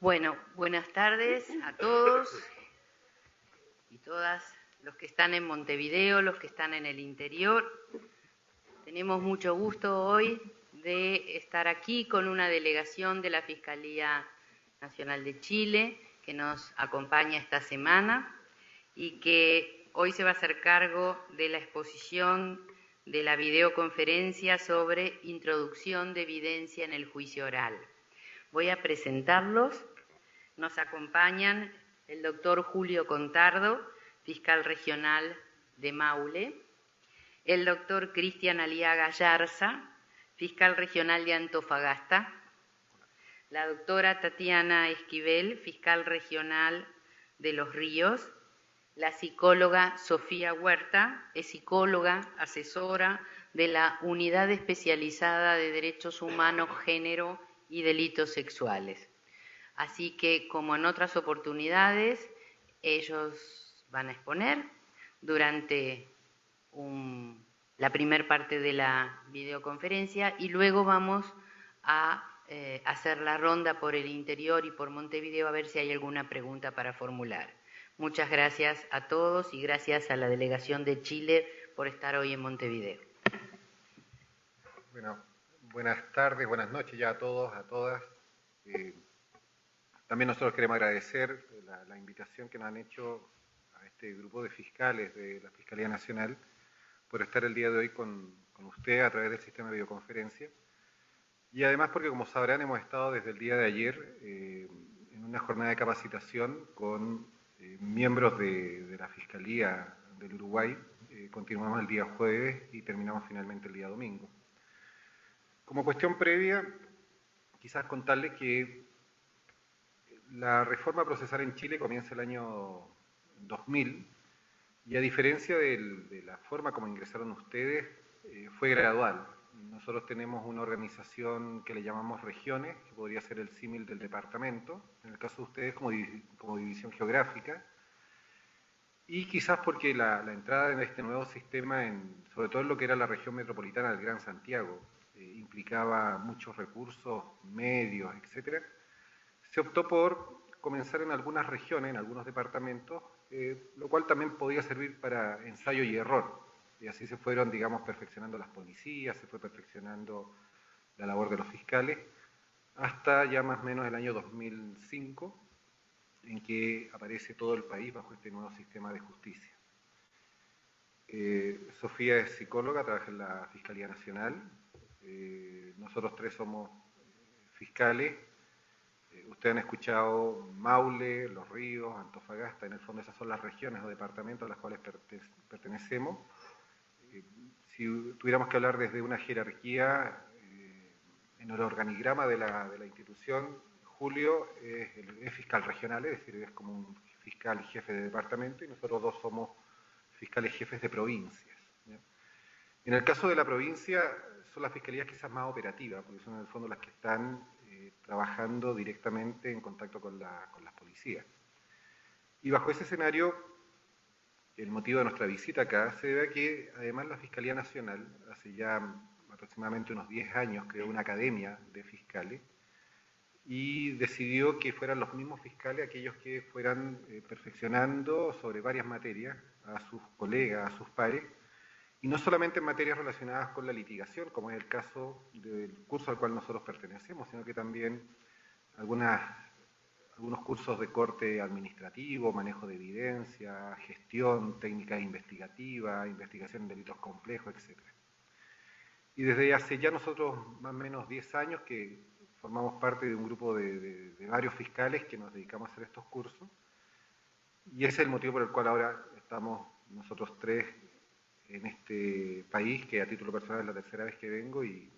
Bueno, buenas tardes a todos y todas los que están en Montevideo, los que están en el interior. Tenemos mucho gusto hoy de estar aquí con una delegación de la Fiscalía Nacional de Chile que nos acompaña esta semana y que hoy se va a hacer cargo de la exposición de la videoconferencia sobre introducción de evidencia en el juicio oral. Voy a presentarlos. Nos acompañan el doctor Julio Contardo, fiscal regional de Maule, el doctor Cristian Aliaga Yarza, fiscal regional de Antofagasta, la doctora Tatiana Esquivel, fiscal regional de Los Ríos, la psicóloga Sofía Huerta, es psicóloga, asesora de la Unidad Especializada de Derechos Humanos, Género y Delitos Sexuales. Así que, como en otras oportunidades, ellos van a exponer durante la primera parte de la videoconferencia y luego vamos a hacer la ronda por el interior y por Montevideo a ver si hay alguna pregunta para formular. Muchas gracias a todos y gracias a la Delegación de Chile por estar hoy en Montevideo. Bueno, buenas tardes, buenas noches ya a todos, a todas. También nosotros queremos agradecer la invitación que nos han hecho a este grupo de fiscales de la Fiscalía Nacional por estar el día de hoy con usted a través del sistema de videoconferencia. Y además porque, como sabrán, hemos estado desde el día de ayer en una jornada de capacitación con miembros de la Fiscalía del Uruguay. Continuamos el día jueves y terminamos finalmente el día domingo. Como cuestión previa, quizás contarles que la reforma procesal en Chile comienza el año 2000 y a diferencia de la forma como ingresaron ustedes, fue gradual. Nosotros tenemos una organización que le llamamos regiones, que podría ser el símil del departamento, en el caso de ustedes como división geográfica, y quizás porque la entrada en este nuevo sistema, sobre todo en lo que era la región metropolitana del Gran Santiago, implicaba muchos recursos, medios, etcétera, se optó por comenzar en algunas regiones, en algunos departamentos, lo cual también podía servir para ensayo y error. Y así se fueron, digamos, perfeccionando las policías, se fue perfeccionando la labor de los fiscales, hasta ya más o menos el año 2005, en que aparece todo el país bajo este nuevo sistema de justicia. Sofía es psicóloga, trabaja en la Fiscalía Nacional, nosotros tres somos fiscales. Ustedes han escuchado Maule, Los Ríos, Antofagasta, en el fondo esas son las regiones o departamentos a las cuales pertenecemos. Si tuviéramos que hablar desde una jerarquía, en el organigrama de la institución, Julio es fiscal regional, es decir, es como un fiscal jefe de departamento, y nosotros dos somos fiscales jefes de provincias. ¿Ya? En el caso de la provincia, son las fiscalías quizás más operativas, porque son en el fondo las que están trabajando directamente en contacto con las policías. Y bajo ese escenario, el motivo de nuestra visita acá se debe a que además la Fiscalía Nacional, hace ya aproximadamente unos 10 años, creó una academia de fiscales y decidió que fueran los mismos fiscales aquellos que fueran perfeccionando sobre varias materias a sus colegas, a sus pares, y no solamente en materias relacionadas con la litigación, como es el caso del curso al cual nosotros pertenecemos, sino que también algunos cursos de corte administrativo, manejo de evidencia, gestión, técnicas investigativas, investigación en delitos complejos, etc. Y desde hace ya nosotros más o menos 10 años que formamos parte de un grupo de varios fiscales que nos dedicamos a hacer estos cursos, y ese es el motivo por el cual ahora estamos nosotros tres en este país, que a título personal es la tercera vez que vengo, y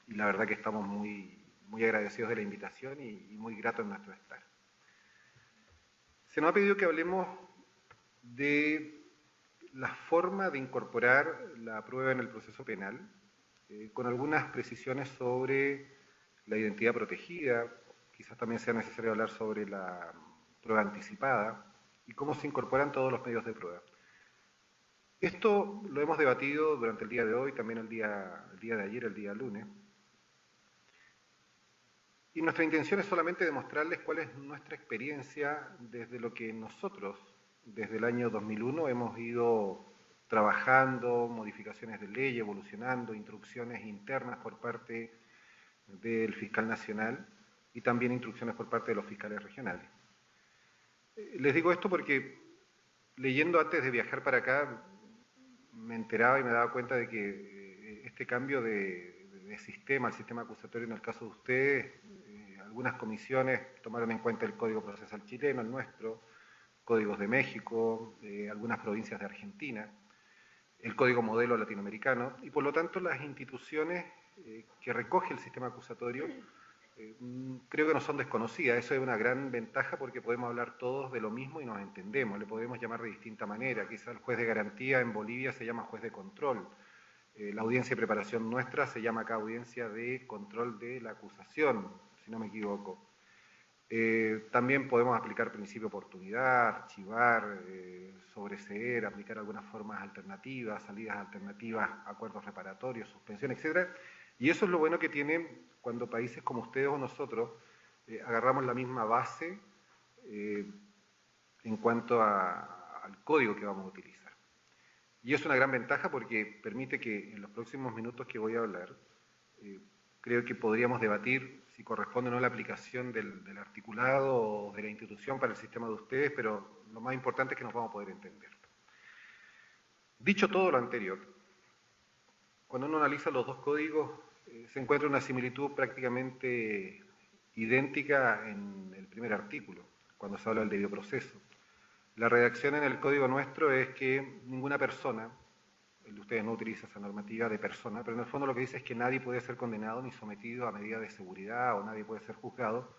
la verdad que estamos muy agradecidos de la invitación y muy gratos en nuestro estar. Se nos ha pedido que hablemos de la forma de incorporar la prueba en el proceso penal, con algunas precisiones sobre la identidad protegida, quizás también sea necesario hablar sobre la prueba anticipada y cómo se incorporan todos los medios de prueba. Esto lo hemos debatido durante el día de hoy, también el día de ayer, el día lunes. Y nuestra intención es solamente demostrarles cuál es nuestra experiencia desde lo que nosotros, desde el año 2001, hemos ido trabajando, modificaciones de ley, evolucionando, instrucciones internas por parte del fiscal nacional y también instrucciones por parte de los fiscales regionales. Les digo esto porque leyendo antes de viajar para acá me enteraba y me daba cuenta de que este cambio de sistema, el sistema acusatorio en el caso de ustedes, algunas comisiones tomaron en cuenta el Código Procesal chileno, el nuestro, códigos de México, algunas provincias de Argentina, el Código Modelo latinoamericano, y por lo tanto las instituciones que recoge el sistema acusatorio creo que no son desconocidas. Eso es una gran ventaja porque podemos hablar todos de lo mismo y nos entendemos, le podemos llamar de distinta manera. Quizá el juez de garantía en Bolivia se llama juez de control, la audiencia de preparación nuestra se llama acá audiencia de control de la acusación, si no me equivoco. También podemos aplicar principio de oportunidad, archivar, sobreseer, aplicar algunas formas alternativas, salidas alternativas, acuerdos reparatorios, suspensión, etc. Y eso es lo bueno que tienen cuando países como ustedes o nosotros agarramos la misma base en cuanto al código que vamos a utilizar. Y es una gran ventaja porque permite que en los próximos minutos que voy a hablar, creo que podríamos debatir si corresponde o no la aplicación del articulado o de la institución para el sistema de ustedes, pero lo más importante es que nos vamos a poder entender. Dicho todo lo anterior, cuando uno analiza los dos códigos, se encuentra una similitud prácticamente idéntica en el primer artículo, cuando se habla del debido proceso. La redacción en el código nuestro es que ninguna persona, ustedes no utilizan esa normativa de persona, pero en el fondo lo que dice es que nadie puede ser condenado ni sometido a medidas de seguridad o nadie puede ser juzgado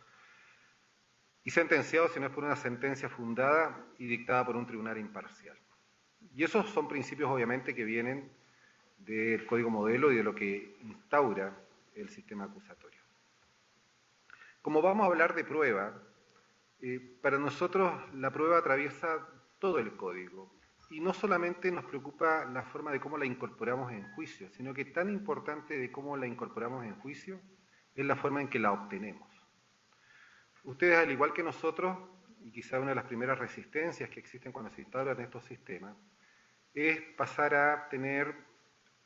y sentenciado si no es por una sentencia fundada y dictada por un tribunal imparcial. Y esos son principios obviamente que vienen del código modelo y de lo que instaura el sistema acusatorio. Como vamos a hablar de prueba, para nosotros la prueba atraviesa todo el código. Y no solamente nos preocupa la forma de cómo la incorporamos en juicio, sino que tan importante de cómo la incorporamos en juicio es la forma en que la obtenemos. Ustedes, al igual que nosotros, y quizá una de las primeras resistencias que existen cuando se instauran estos sistemas, es pasar a tener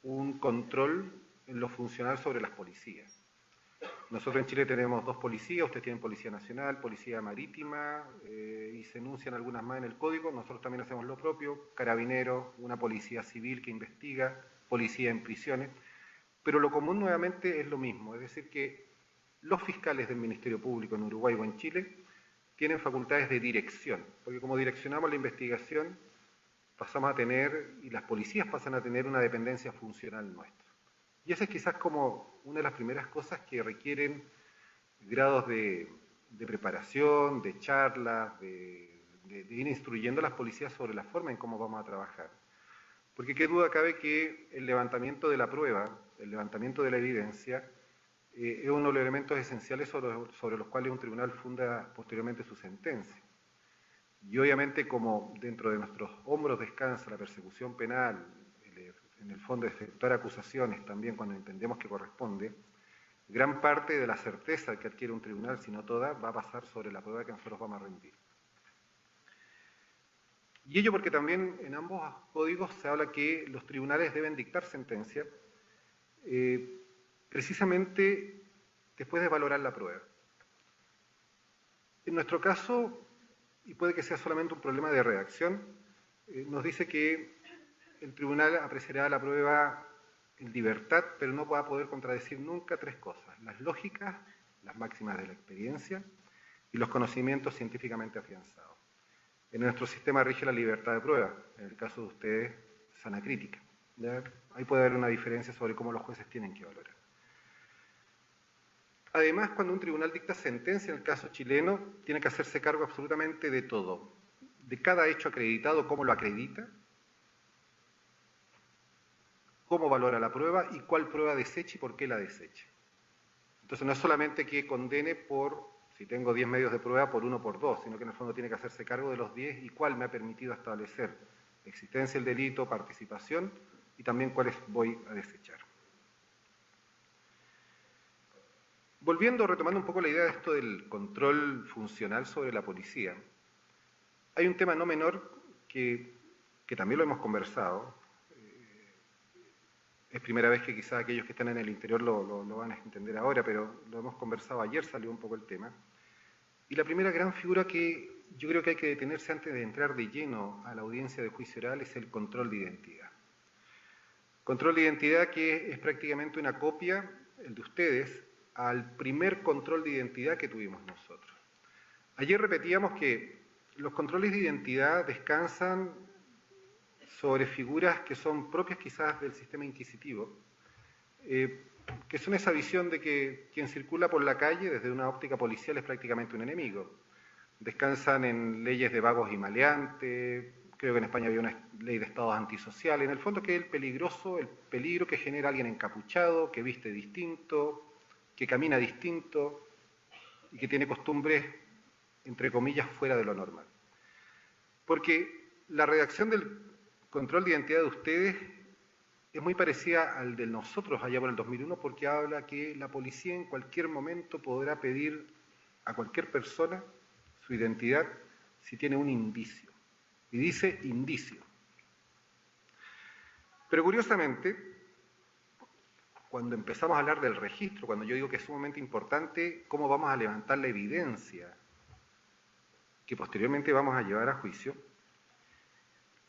un control en lo funcional sobre las policías. Nosotros en Chile tenemos dos policías, ustedes tienen Policía Nacional, Policía Marítima, y se enuncian algunas más en el código, nosotros también hacemos lo propio, Carabineros, una policía civil que investiga, policía en prisiones, pero lo común nuevamente es lo mismo, es decir que los fiscales del Ministerio Público en Uruguay o en Chile tienen facultades de dirección, porque como direccionamos la investigación, pasamos a tener, y las policías pasan a tener una dependencia funcional nuestra. Y esa es quizás como una de las primeras cosas que requieren grados de preparación, de charlas, de ir instruyendo a las policías sobre la forma en cómo vamos a trabajar. Porque qué duda cabe que el levantamiento de la prueba, el levantamiento de la evidencia, es uno de los elementos esenciales sobre los cuales un tribunal funda posteriormente su sentencia. Y obviamente como dentro de nuestros hombros descansa la persecución penal, en el fondo efectuar acusaciones también cuando entendemos que corresponde, gran parte de la certeza que adquiere un tribunal, si no toda, va a pasar sobre la prueba que nosotros vamos a rendir. Y ello porque también en ambos códigos se habla que los tribunales deben dictar sentencia precisamente después de valorar la prueba. En nuestro caso, y puede que sea solamente un problema de redacción, nos dice que el tribunal apreciará la prueba en libertad, pero no va a poder contradecir nunca tres cosas: las lógicas, las máximas de la experiencia y los conocimientos científicamente afianzados. En nuestro sistema rige la libertad de prueba, en el caso de ustedes, sana crítica. ¿Ya? Ahí puede haber una diferencia sobre cómo los jueces tienen que valorar. Además, cuando un tribunal dicta sentencia, en el caso chileno, tiene que hacerse cargo absolutamente de todo, de cada hecho acreditado, cómo lo acredita, cómo valora la prueba y cuál prueba desecha y por qué la desecha. Entonces no es solamente que condene por, si tengo 10 medios de prueba, por 1 por 2, sino que en el fondo tiene que hacerse cargo de los 10 y cuál me ha permitido establecer existencia del delito, participación y también cuáles voy a desechar. Volviendo, retomando un poco la idea de esto del control funcional sobre la policía, hay un tema no menor que también lo hemos conversado. Es primera vez que quizás aquellos que están en el interior lo van a entender ahora, pero lo hemos conversado ayer, salió un poco el tema. Y la primera gran figura que yo creo que hay que detenerse antes de entrar de lleno a la audiencia de juicio oral es el control de identidad. Control de identidad que es prácticamente una copia, el de ustedes, al primer control de identidad que tuvimos nosotros. Ayer repetíamos que los controles de identidad descansan sobre figuras que son propias quizás del sistema inquisitivo, que son esa visión de que quien circula por la calle desde una óptica policial es prácticamente un enemigo. Descansan en leyes de vagos y maleantes, creo que en España había una ley de estados antisociales, en el fondo que es el peligroso, el peligro que genera alguien encapuchado, que viste distinto, que camina distinto y que tiene costumbres, entre comillas, fuera de lo normal. Porque la redacción del control de identidad de ustedes es muy parecida al de nosotros allá por el 2001, porque habla que la policía en cualquier momento podrá pedir a cualquier persona su identidad si tiene un indicio. Y dice indicio. Pero curiosamente, cuando empezamos a hablar del registro, cuando yo digo que es sumamente importante cómo vamos a levantar la evidencia que posteriormente vamos a llevar a juicio,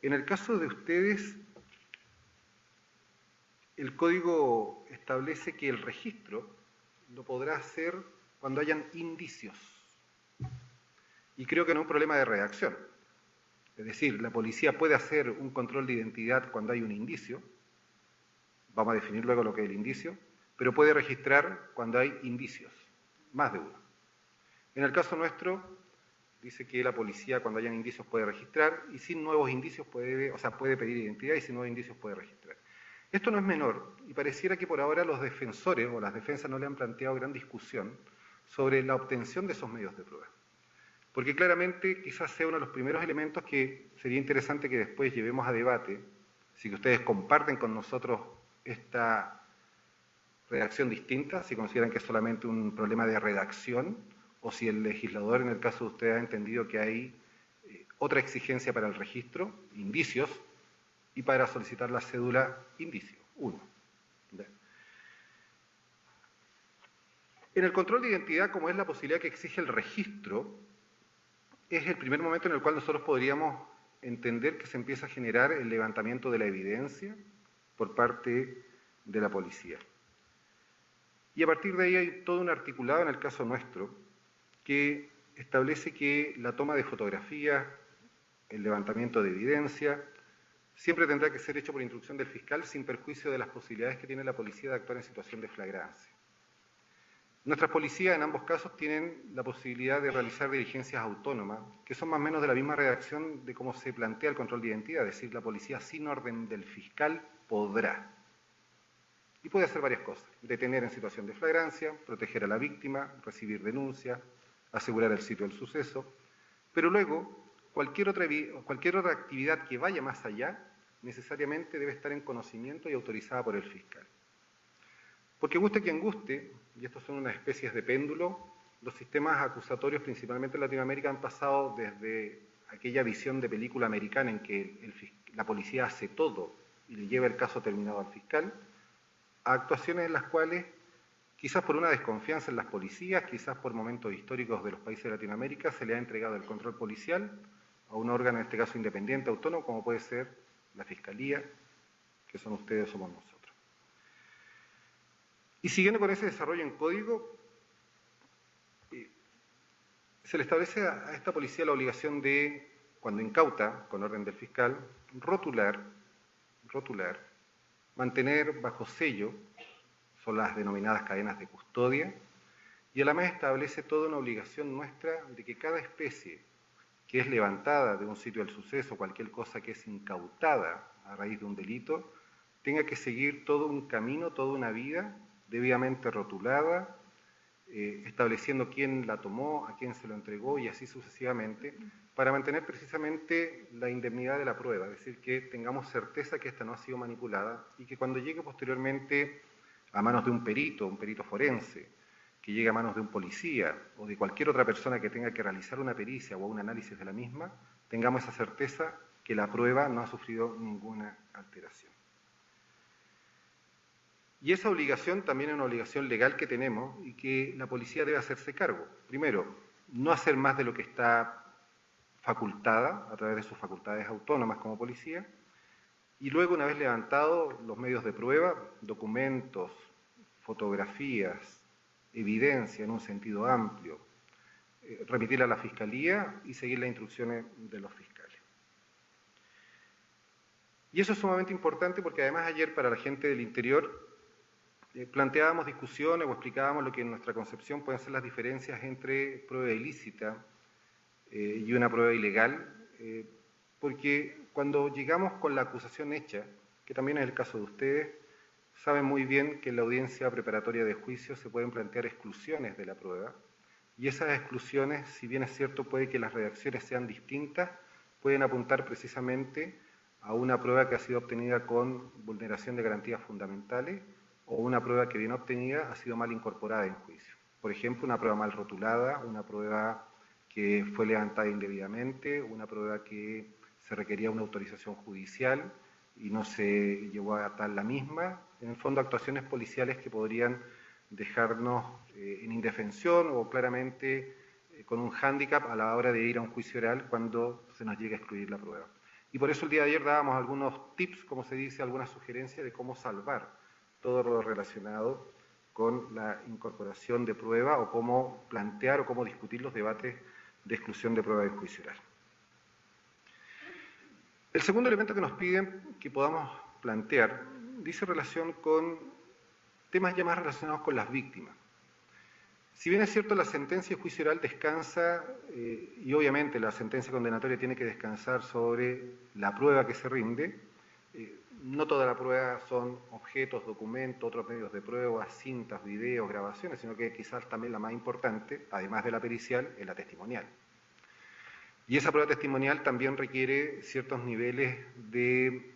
en el caso de ustedes, el código establece que el registro lo podrá hacer cuando hayan indicios. Y creo que no es un problema de redacción. Es decir, la policía puede hacer un control de identidad cuando hay un indicio, vamos a definir luego lo que es el indicio, pero puede registrar cuando hay indicios, más de uno. En el caso nuestro, dice que la policía cuando hayan indicios puede registrar y sin nuevos indicios puede pedir identidad y sin nuevos indicios puede registrar. Esto no es menor y pareciera que por ahora los defensores o las defensas no le han planteado gran discusión sobre la obtención de esos medios de prueba. Porque claramente quizás sea uno de los primeros elementos que sería interesante que después llevemos a debate, si que ustedes comparten con nosotros esta redacción distinta, si consideran que es solamente un problema de redacción, o si el legislador, en el caso de ustedes, ha entendido que hay otra exigencia para el registro, indicios, y para solicitar la cédula, indicio, 1. En el control de identidad, como es la posibilidad que exige el registro, es el primer momento en el cual nosotros podríamos entender que se empieza a generar el levantamiento de la evidencia por parte de la policía. Y a partir de ahí hay todo un articulado en el caso nuestro que establece que la toma de fotografías, el levantamiento de evidencia, siempre tendrá que ser hecho por instrucción del fiscal sin perjuicio de las posibilidades que tiene la policía de actuar en situación de flagrancia. Nuestras policías en ambos casos tienen la posibilidad de realizar diligencias autónomas, que son más o menos de la misma redacción de cómo se plantea el control de identidad, es decir, la policía sin orden del fiscal podrá. Y puede hacer varias cosas: detener en situación de flagrancia, proteger a la víctima, recibir denuncia, asegurar el sitio del suceso, pero luego cualquier otra actividad que vaya más allá necesariamente debe estar en conocimiento y autorizada por el fiscal. Porque guste quien guste, y estos son unas especies de péndulo, los sistemas acusatorios, principalmente en Latinoamérica, han pasado desde aquella visión de película americana en que la policía hace todo y le lleva el caso terminado al fiscal, a actuaciones en las cuales, quizás por una desconfianza en las policías, quizás por momentos históricos de los países de Latinoamérica, se le ha entregado el control policial a un órgano, en este caso independiente, autónomo, como puede ser la Fiscalía, que son ustedes, somos nosotros. Y siguiendo con ese desarrollo en código, se le establece a esta policía la obligación de, cuando incauta, con orden del fiscal, rotular, mantener bajo sello, son las denominadas cadenas de custodia, y a la vez establece toda una obligación nuestra de que cada especie que es levantada de un sitio del suceso, cualquier cosa que es incautada a raíz de un delito, tenga que seguir todo un camino, toda una vida debidamente rotulada, estableciendo quién la tomó, a quién se lo entregó y así sucesivamente, para mantener precisamente la indemnidad de la prueba, es decir, que tengamos certeza que esta no ha sido manipulada y que cuando llegue posteriormente a manos de un perito forense, que llegue a manos de un policía o de cualquier otra persona que tenga que realizar una pericia o un análisis de la misma, tengamos esa certeza que la prueba no ha sufrido ninguna alteración. Y esa obligación también es una obligación legal que tenemos y que la policía debe hacerse cargo. Primero, no hacer más de lo que está facultada a través de sus facultades autónomas como policía, y luego, una vez levantados los medios de prueba, documentos, fotografías, evidencia en un sentido amplio, remitirla a la Fiscalía y seguir las instrucciones de los fiscales. Y eso es sumamente importante porque además ayer para la gente del interior planteábamos discusiones o explicábamos lo que en nuestra concepción pueden ser las diferencias entre prueba ilícita y una prueba ilegal, porque cuando llegamos con la acusación hecha, que también es el caso de ustedes, saben muy bien que en la audiencia preparatoria de juicio se pueden plantear exclusiones de la prueba, y esas exclusiones, si bien es cierto puede que las redacciones sean distintas, pueden apuntar precisamente a una prueba que ha sido obtenida con vulneración de garantías fundamentales o una prueba que bien obtenida ha sido mal incorporada en juicio. Por ejemplo, una prueba mal rotulada, una prueba que fue levantada indebidamente, una prueba que se requería una autorización judicial y no se llevó a tal la misma. En el fondo, actuaciones policiales que podrían dejarnos en indefensión o claramente con un hándicap a la hora de ir a un juicio oral cuando se nos llegue a excluir la prueba. Y por eso el día de ayer dábamos algunos tips, como se dice, algunas sugerencias de cómo salvar todo lo relacionado con la incorporación de prueba o cómo plantear o cómo discutir los debates de exclusión de prueba del juicio oral. El segundo elemento que nos piden que podamos plantear dice relación con temas ya más relacionados con las víctimas. Si bien es cierto la sentencia de juicio oral descansa, y obviamente la sentencia condenatoria tiene que descansar sobre la prueba que se rinde, no toda la prueba son objetos, documentos, otros medios de prueba, cintas, videos, grabaciones, sino que quizás también la más importante, además de la pericial, es la testimonial. Y esa prueba testimonial también requiere ciertos niveles de,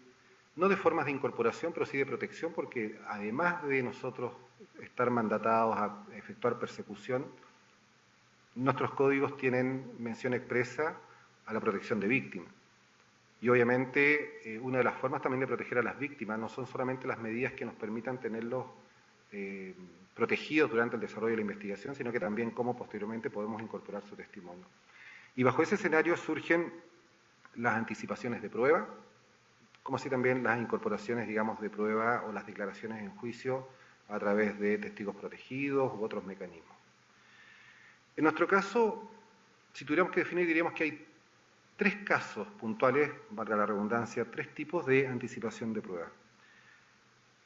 no de formas de incorporación, pero sí de protección, porque además de nosotros estar mandatados a efectuar persecución, nuestros códigos tienen mención expresa a la protección de víctimas. Y obviamente una de las formas también de proteger a las víctimas no son solamente las medidas que nos permitan tenerlos protegidos durante el desarrollo de la investigación, sino que también cómo posteriormente podemos incorporar su testimonio. Y bajo ese escenario surgen las anticipaciones de prueba, como así también las incorporaciones, digamos, de prueba o las declaraciones en juicio a través de testigos protegidos u otros mecanismos. En nuestro caso, si tuviéramos que definir, diríamos que hay tres casos puntuales, valga la redundancia, tres tipos de anticipación de prueba.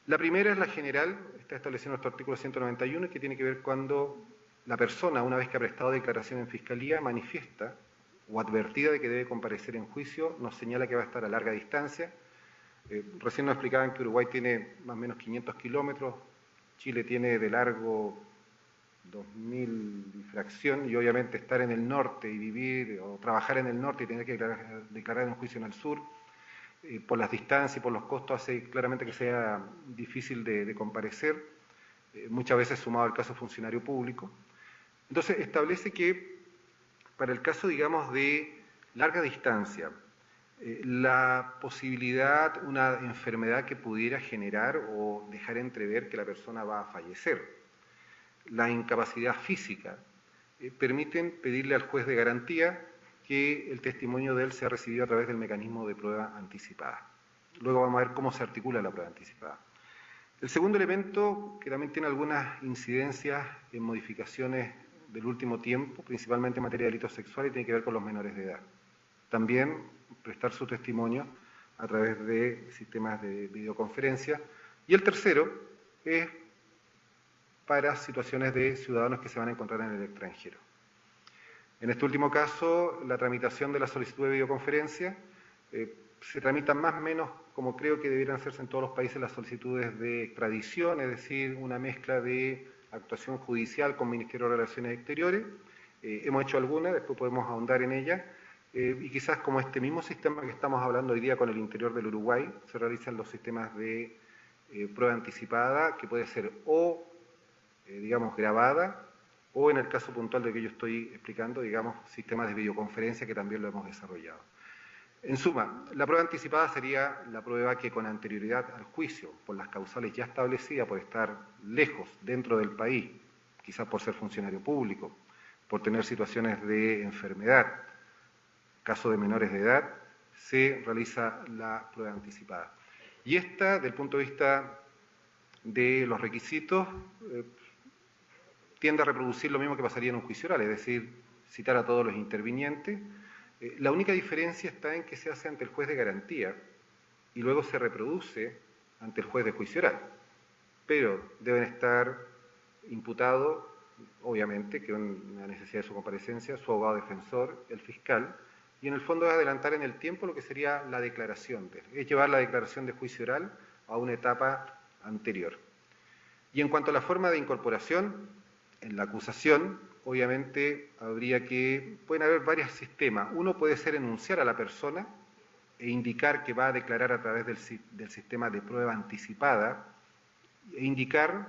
La primera es la general, está establecida en nuestro artículo 191, que tiene que ver cuando la persona, una vez que ha prestado declaración en fiscalía, manifiesta o advertida de que debe comparecer en juicio, nos señala que va a estar a larga distancia. Recién nos explicaban que Uruguay tiene más o menos 500 kilómetros, Chile tiene de largo 2.000 y fracción, y obviamente estar en el norte y vivir o trabajar en el norte y tener que declarar en un juicio en el sur, por las distancias y por los costos hace claramente que sea difícil de comparecer, muchas veces sumado al caso funcionario público. Entonces establece que para el caso, digamos, de larga distancia, la posibilidad, una enfermedad que pudiera generar o dejar entrever que la persona va a fallecer, la incapacidad física, permiten pedirle al juez de garantía que el testimonio de él sea recibido a través del mecanismo de prueba anticipada. Luego vamos a ver cómo se articula la prueba anticipada. El segundo elemento, que también tiene algunas incidencias en modificaciones del último tiempo, principalmente en materia de delitos sexuales, y tiene que ver con los menores de edad. También prestar su testimonio a través de sistemas de videoconferencia. Y el tercero es para situaciones de ciudadanos que se van a encontrar en el extranjero. En este último caso, la tramitación de la solicitud de videoconferencia se tramitan más o menos como creo que debieran hacerse en todos los países las solicitudes de extradición, es decir, una mezcla de actuación judicial con Ministerio de Relaciones Exteriores. Hemos hecho algunas, después podemos ahondar en ellas, y quizás como este mismo sistema que estamos hablando hoy día con el interior del Uruguay, se realizan los sistemas de prueba anticipada, que puede ser o digamos, grabada o en el caso puntual de que yo estoy explicando, digamos, sistemas de videoconferencia que también lo hemos desarrollado. En suma, la prueba anticipada sería la prueba que con anterioridad al juicio, por las causales ya establecidas, por estar lejos, dentro del país, quizás por ser funcionario público, por tener situaciones de enfermedad, caso de menores de edad, se realiza la prueba anticipada. Y esta, desde el punto de vista de los requisitos, tiende a reproducir lo mismo que pasaría en un juicio oral, es decir, citar a todos los intervinientes. La única diferencia está en que se hace ante el juez de garantía y luego se reproduce ante el juez de juicio oral. Pero deben estar imputados, obviamente, que es una necesidad de su comparecencia, su abogado defensor, el fiscal, y en el fondo es adelantar en el tiempo lo que sería la declaración, es llevar la declaración de juicio oral a una etapa anterior. Y en cuanto a la forma de incorporación, en la acusación, obviamente pueden haber varios sistemas. Uno puede ser enunciar a la persona e indicar que va a declarar a través del sistema de prueba anticipada e indicar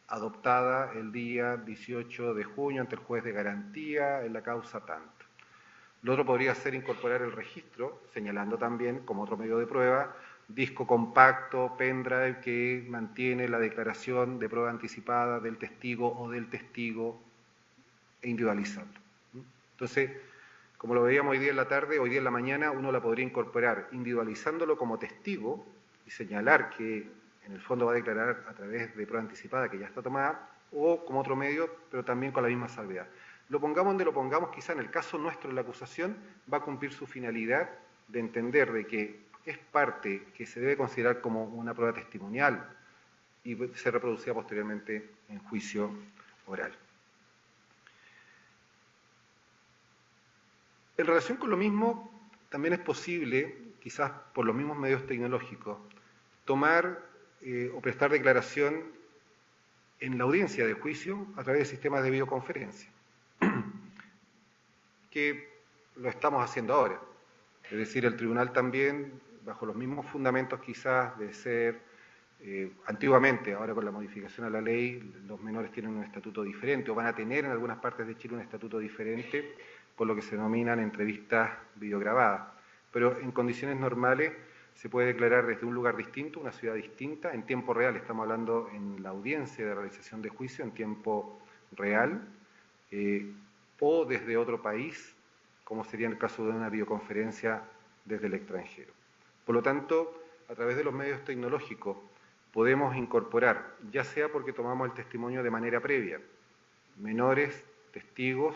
adoptada el día 18 de junio ante el juez de garantía en la causa tanto. Lo otro podría ser incorporar el registro, señalando también, como otro medio de prueba, disco compacto, pendrive, que mantiene la declaración de prueba anticipada del testigo o del testigo e individualizarlo. Entonces, como lo veíamos hoy día en la tarde, hoy día en la mañana, uno la podría incorporar individualizándolo como testigo y señalar que en el fondo va a declarar a través de prueba anticipada que ya está tomada, o como otro medio, pero también con la misma salvedad. Lo pongamos donde lo pongamos, quizá en el caso nuestro de la acusación va a cumplir su finalidad de entender de que es parte que se debe considerar como una prueba testimonial y ser reproducida posteriormente en juicio oral. En relación con lo mismo, también es posible, quizás por los mismos medios tecnológicos, tomar o prestar declaración en la audiencia de juicio a través de sistemas de videoconferencia, que lo estamos haciendo ahora. Es decir, el tribunal también, bajo los mismos fundamentos quizás de ser, antiguamente, ahora con la modificación a la ley, los menores tienen un estatuto diferente, o van a tener en algunas partes de Chile un estatuto diferente, por lo que se denominan entrevistas videograbadas. Pero en condiciones normales se puede declarar desde un lugar distinto, una ciudad distinta, en tiempo real, estamos hablando en la audiencia de realización de juicio, en tiempo real, o desde otro país, como sería en el caso de una videoconferencia desde el extranjero. Por lo tanto, a través de los medios tecnológicos podemos incorporar, ya sea porque tomamos el testimonio de manera previa, menores, testigos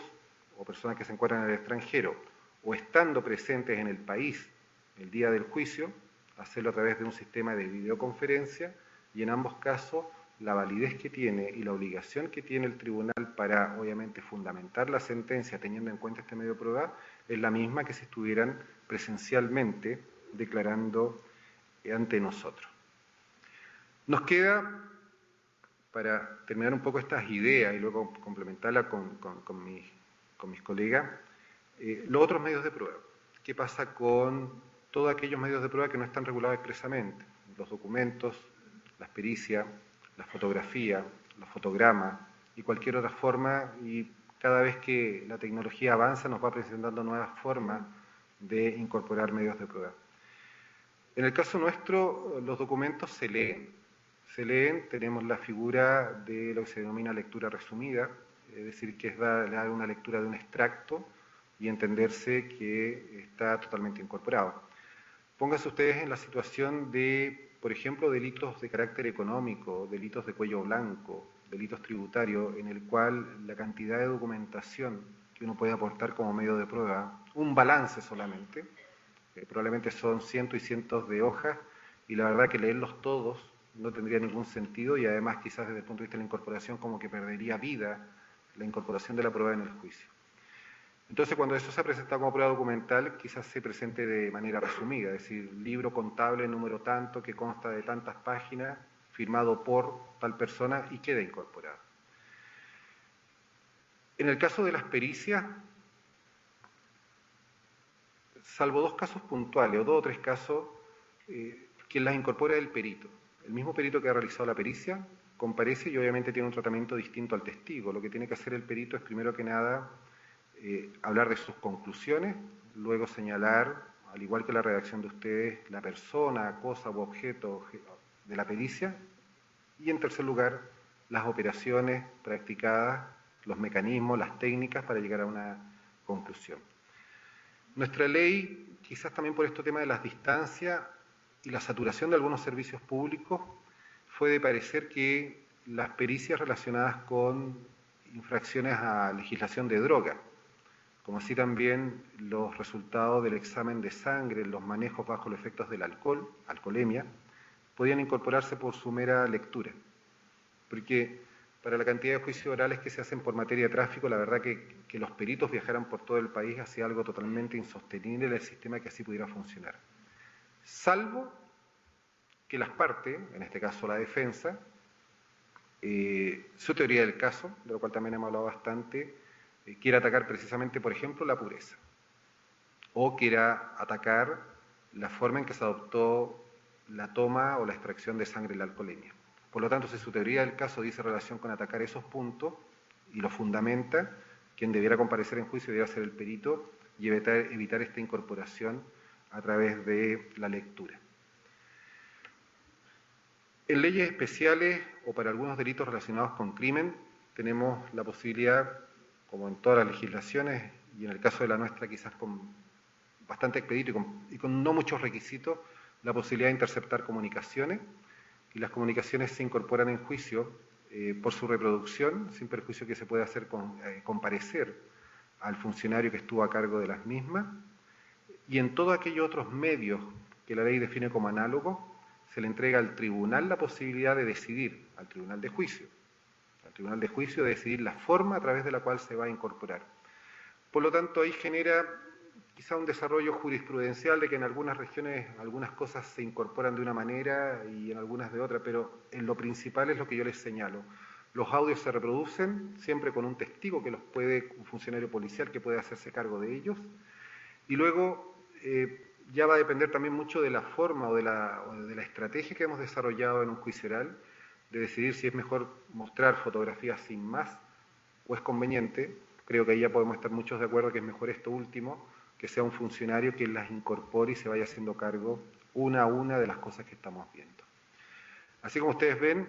o personas que se encuentran en el extranjero, o estando presentes en el país el día del juicio, hacerlo a través de un sistema de videoconferencia, y en ambos casos la validez que tiene y la obligación que tiene el tribunal para, obviamente, fundamentar la sentencia teniendo en cuenta este medio de prueba, es la misma que si estuvieran presencialmente declarando ante nosotros. Nos queda, para terminar un poco estas ideas y luego complementarlas con mis colegas, los otros medios de prueba. ¿Qué pasa con todos aquellos medios de prueba que no están regulados expresamente? Los documentos, las pericias, la fotografía, los fotogramas y cualquier otra forma, y cada vez que la tecnología avanza nos va presentando nuevas formas de incorporar medios de prueba. En el caso nuestro, los documentos se leen, tenemos la figura de lo que se denomina lectura resumida, es decir, que es dar una lectura de un extracto y entenderse que está totalmente incorporado. Pónganse ustedes en la situación de, por ejemplo, delitos de carácter económico, delitos de cuello blanco, delitos tributarios, en el cual la cantidad de documentación que uno puede aportar como medio de prueba, un balance solamente, probablemente son cientos y cientos de hojas, y la verdad que leerlos todos no tendría ningún sentido, y además quizás desde el punto de vista de la incorporación como que perdería vida la incorporación de la prueba en el juicio. Entonces, cuando eso se ha presentado como prueba documental, quizás se presente de manera resumida, es decir, libro contable, número tanto, que consta de tantas páginas, firmado por tal persona y queda incorporado. En el caso de las pericias, salvo dos casos puntuales, o dos o tres casos, quien las incorpora es el perito. El mismo perito que ha realizado la pericia comparece y obviamente tiene un tratamiento distinto al testigo. Lo que tiene que hacer el perito es, primero que nada, hablar de sus conclusiones, luego señalar, al igual que la redacción de ustedes, la persona, cosa u objeto de la pericia, y en tercer lugar, las operaciones practicadas, los mecanismos, las técnicas para llegar a una conclusión. Nuestra ley, quizás también por este tema de las distancias y la saturación de algunos servicios públicos, fue de parecer que las pericias relacionadas con infracciones a legislación de droga, como así también los resultados del examen de sangre, los manejos bajo los efectos del alcohol, alcoholemia, podían incorporarse por su mera lectura. Porque para la cantidad de juicios orales que se hacen por materia de tráfico, la verdad que los peritos viajaran por todo el país hacía algo totalmente insostenible en el sistema que así pudiera funcionar. Salvo que las partes, en este caso la defensa, su teoría del caso, de lo cual también hemos hablado bastante, quiera atacar precisamente, por ejemplo, la pureza, o quiera atacar la forma en que se adoptó la toma o la extracción de sangre en la alcoholemia. Por lo tanto, si su teoría del caso dice relación con atacar esos puntos y lo fundamenta, quien debiera comparecer en juicio debiera ser el perito y evitar esta incorporación a través de la lectura. En leyes especiales o para algunos delitos relacionados con crimen, tenemos la posibilidad, como en todas las legislaciones, y en el caso de la nuestra quizás con bastante expedito y con no muchos requisitos, la posibilidad de interceptar comunicaciones, y las comunicaciones se incorporan en juicio por su reproducción, sin perjuicio que se pueda hacer comparecer al funcionario que estuvo a cargo de las mismas, y en todos aquellos otros medios que la ley define como análogos, se le entrega al tribunal la posibilidad de decidir, al tribunal de juicio, de decidir la forma a través de la cual se va a incorporar. Por lo tanto, ahí genera quizá un desarrollo jurisprudencial de que en algunas regiones algunas cosas se incorporan de una manera y en algunas de otra, pero en lo principal es lo que yo les señalo. Los audios se reproducen siempre con un testigo que los puede, un funcionario policial que puede hacerse cargo de ellos, y luego ya va a depender también mucho de la forma o de la estrategia que hemos desarrollado en un juicio oral, de decidir si es mejor mostrar fotografías sin más o es conveniente. Creo que ahí ya podemos estar muchos de acuerdo que es mejor esto último, que sea un funcionario que las incorpore y se vaya haciendo cargo una a una de las cosas que estamos viendo. Así como ustedes ven,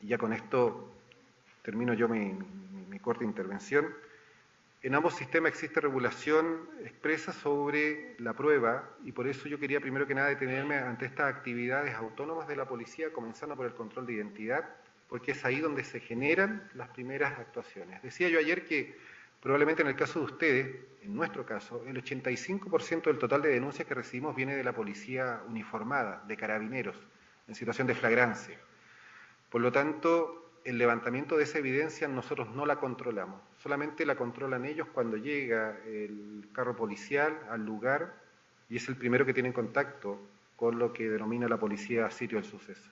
y ya con esto termino yo mi corta intervención, en ambos sistemas existe regulación expresa sobre la prueba y por eso yo quería primero que nada detenerme ante estas actividades autónomas de la policía, comenzando por el control de identidad, porque es ahí donde se generan las primeras actuaciones. Decía yo ayer que probablemente en el caso de ustedes, en nuestro caso, el 85% del total de denuncias que recibimos viene de la policía uniformada, de carabineros, en situación de flagrancia. Por lo tanto, el levantamiento de esa evidencia nosotros no la controlamos, solamente la controlan ellos cuando llega el carro policial al lugar y es el primero que tiene contacto con lo que denomina la policía sitio del suceso.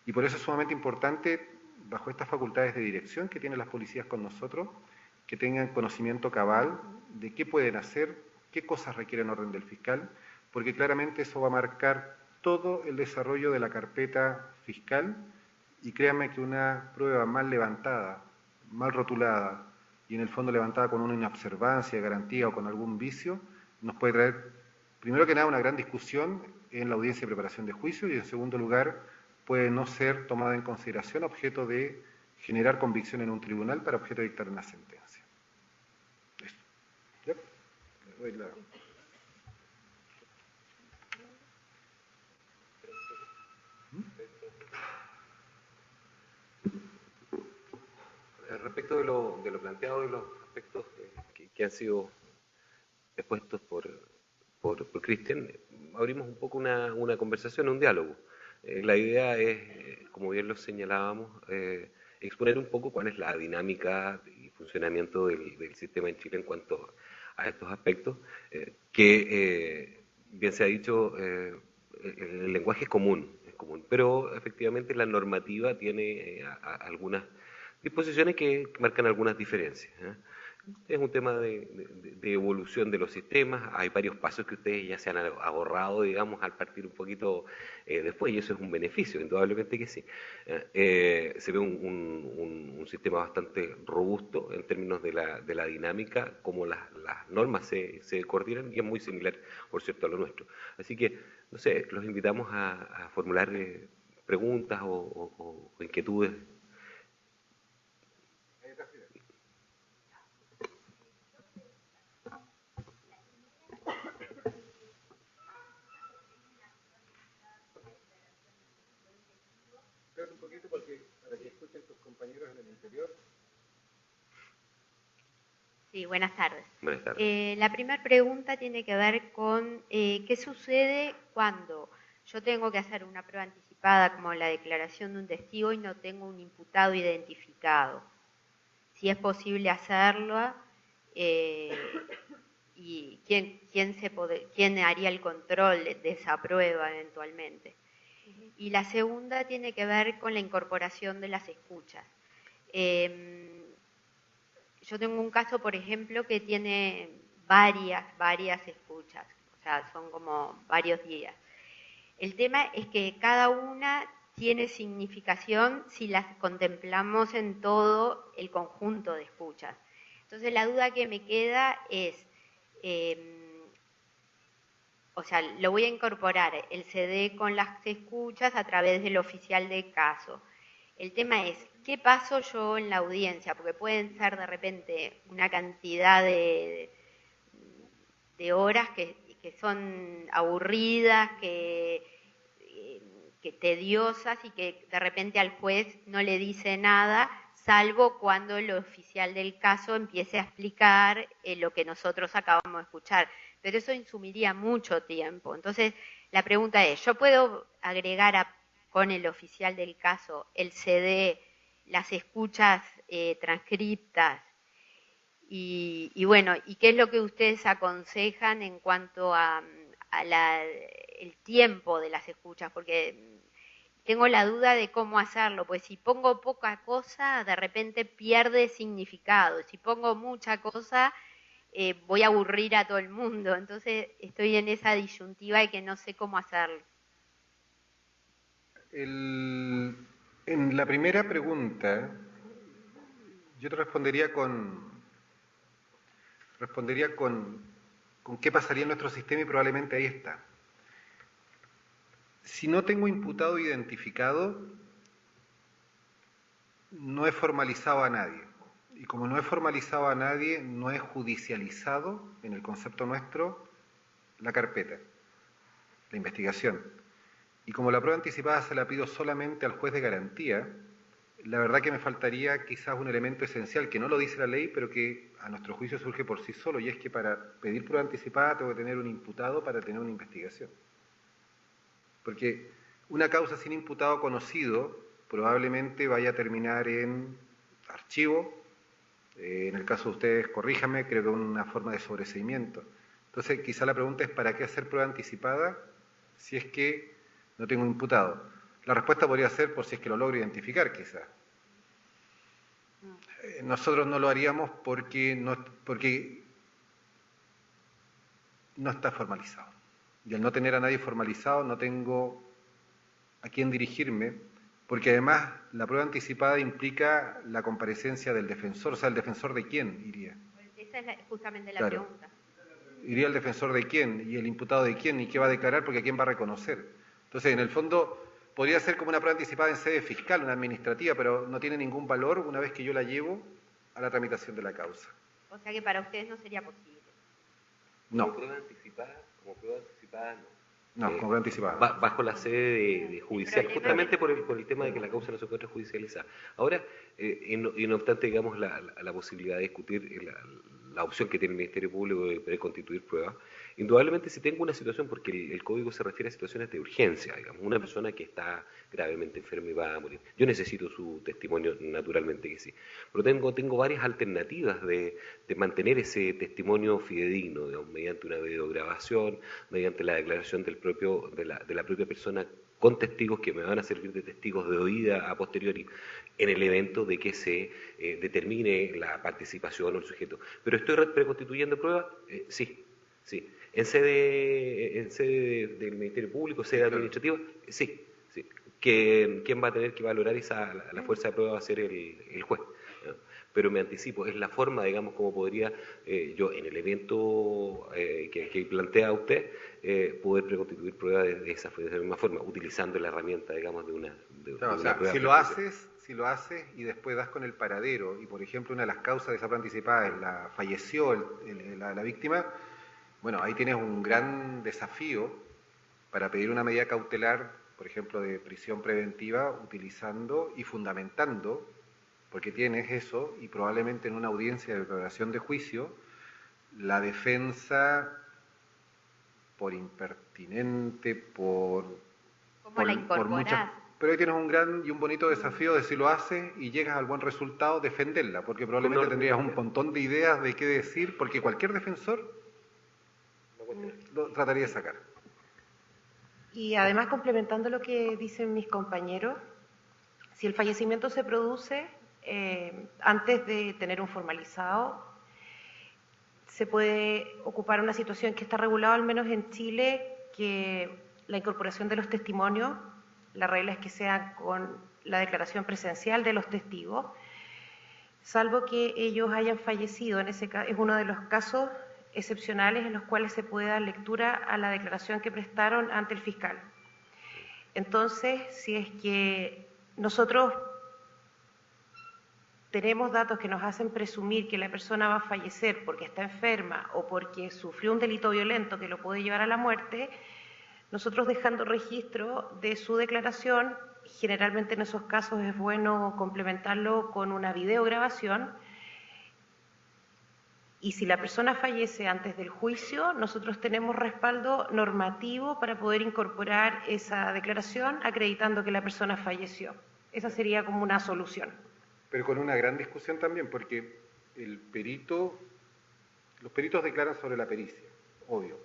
Y por eso es sumamente importante, bajo estas facultades de dirección que tienen las policías con nosotros, que tengan conocimiento cabal de qué pueden hacer, qué cosas requieren orden del fiscal, porque claramente eso va a marcar todo el desarrollo de la carpeta fiscal. Y créanme que una prueba mal levantada, mal rotulada y en el fondo levantada con una inobservancia, garantía o con algún vicio, nos puede traer, primero que nada, una gran discusión en la audiencia de preparación de juicio y en segundo lugar, puede no ser tomada en consideración objeto de generar convicción en un tribunal para objeto de dictar una sentencia. Eso. ¿Ya? Le doy la... Respecto de lo planteado y los aspectos que han sido expuestos por Cristian, abrimos un poco una conversación, un diálogo. La idea es, como bien lo señalábamos, exponer un poco cuál es la dinámica y funcionamiento del sistema en Chile en cuanto a estos aspectos, que bien se ha dicho, el lenguaje es común, pero efectivamente la normativa tiene algunas disposiciones que marcan algunas diferencias. Es un tema de evolución de los sistemas. Hay varios pasos que ustedes ya se han ahorrado, digamos, al partir un poquito después, y eso es un beneficio, indudablemente que sí. Se ve un sistema bastante robusto en términos de la dinámica, como las normas se coordinan, y es muy similar, por cierto, a lo nuestro. Así que, no sé, los invitamos a formular preguntas o inquietudes. Un poquito porque, para que escuchen tus compañeros en el interior. Sí, buenas tardes. Buenas tardes. La primera pregunta tiene que ver con qué sucede cuando yo tengo que hacer una prueba anticipada como la declaración de un testigo y no tengo un imputado identificado. Si es posible hacerlo y quién haría el control de esa prueba eventualmente. Y la segunda tiene que ver con la incorporación de las escuchas. Yo tengo un caso, por ejemplo, que tiene varias escuchas, o sea, son como varios días. El tema es que cada una tiene significación si las contemplamos en todo el conjunto de escuchas. Entonces la duda que me queda es, o sea, lo voy a incorporar el CD con las escuchas a través del oficial de caso. El tema es, ¿qué paso yo en la audiencia? Porque pueden ser de repente una cantidad de horas que son aburridas, que tediosas y que de repente al juez no le dice nada, salvo cuando el oficial del caso empiece a explicar lo que nosotros acabamos de escuchar. Pero eso insumiría mucho tiempo. Entonces, la pregunta es, ¿yo puedo agregar con el oficial del caso el CD, las escuchas transcriptas? Y bueno, ¿y qué es lo que ustedes aconsejan en cuanto a el tiempo de las escuchas? Porque tengo la duda de cómo hacerlo, pues si pongo poca cosa, de repente pierde significado. Si pongo mucha cosa, voy a aburrir a todo el mundo. Entonces estoy en esa disyuntiva de que no sé cómo hacerlo. En la primera pregunta, yo te respondería con qué pasaría en nuestro sistema y probablemente ahí está. Si no tengo imputado identificado, no he formalizado a nadie. Y como no he formalizado a nadie, no he judicializado, en el concepto nuestro, la carpeta, la investigación. Y como la prueba anticipada se la pido solamente al juez de garantía, la verdad que me faltaría quizás un elemento esencial que no lo dice la ley, pero que a nuestro juicio surge por sí solo, y es que para pedir prueba anticipada tengo que tener un imputado para tener una investigación. Porque una causa sin imputado conocido probablemente vaya a terminar en archivo, en el caso de ustedes, corríjame, creo que es una forma de sobreseimiento. Entonces, quizá la pregunta es, ¿para qué hacer prueba anticipada si es que no tengo imputado? La respuesta podría ser por si es que lo logro identificar, quizá. Nosotros no lo haríamos porque no está formalizado. Y al no tener a nadie formalizado, no tengo a quién dirigirme, porque además la prueba anticipada implica la comparecencia del defensor. O sea, ¿el defensor de quién iría? Esa es justamente la Claro. pregunta. ¿Iría el defensor de quién? ¿Y el imputado de quién? ¿Y qué va a declarar? Porque ¿a quién va a reconocer? Entonces, en el fondo, podría ser como una prueba anticipada en sede fiscal, una administrativa, pero no tiene ningún valor una vez que yo la llevo a la tramitación de la causa. O sea que para ustedes no sería posible. No. Como prueba anticipada no. No, como prueba anticipada. Bajo la sede de judicial, justamente por el tema de que la causa no se encuentra judicializada. Ahora, y no obstante, digamos, la posibilidad de discutir la opción que tiene el Ministerio Público de poder constituir pruebas, indudablemente si tengo una situación, porque el código se refiere a situaciones de urgencia, digamos, una persona que está gravemente enferma y va a morir. Yo necesito su testimonio, naturalmente que sí. Pero tengo varias alternativas de mantener ese testimonio fidedigno, digamos, mediante una videograbación, mediante la declaración de la propia persona con testigos que me van a servir de testigos de oída a posteriori en el evento de que se determine la participación o el sujeto. ¿Pero estoy preconstituyendo pruebas? Sí, sí. ¿En sede del Ministerio Público, sede administrativa? Sí, sí. ¿Quién va a tener que valorar la fuerza de prueba va a ser el juez? ¿No? Pero me anticipo, es la forma, digamos, como podría yo en el evento que plantea usted, poder preconstituir pruebas de esa misma forma, utilizando la herramienta, digamos, de una prueba. Si lo haces y después das con el paradero, y por ejemplo una de las causas de esa prueba anticipada falleció la víctima, bueno, ahí tienes un gran desafío para pedir una medida cautelar, por ejemplo, de prisión preventiva, utilizando y fundamentando, porque tienes eso, y probablemente en una audiencia de declaración de juicio, la defensa por impertinente, por muchas... Pero ahí tienes un gran y un bonito desafío de si lo haces y llegas al buen resultado, defenderla, porque probablemente tendrías un montón de ideas de qué decir, porque cualquier defensor lo trataría de sacar. Y además, complementando lo que dicen mis compañeros, si el fallecimiento se produce antes de tener un formalizado, se puede ocupar una situación que está regulada, al menos en Chile, que la incorporación de los testimonios, la regla es que sea con la declaración presencial de los testigos, salvo que ellos hayan fallecido. En ese caso, es uno de los casos excepcionales en los cuales se puede dar lectura a la declaración que prestaron ante el fiscal. Entonces, si es que nosotros tenemos datos que nos hacen presumir que la persona va a fallecer porque está enferma o porque sufrió un delito violento que lo puede llevar a la muerte, nosotros dejando registro de su declaración, generalmente en esos casos es bueno complementarlo con una videograbación. Y si la persona fallece antes del juicio, nosotros tenemos respaldo normativo para poder incorporar esa declaración acreditando que la persona falleció. Esa sería como una solución. Pero con una gran discusión también, porque los peritos declaran sobre la pericia, obvio.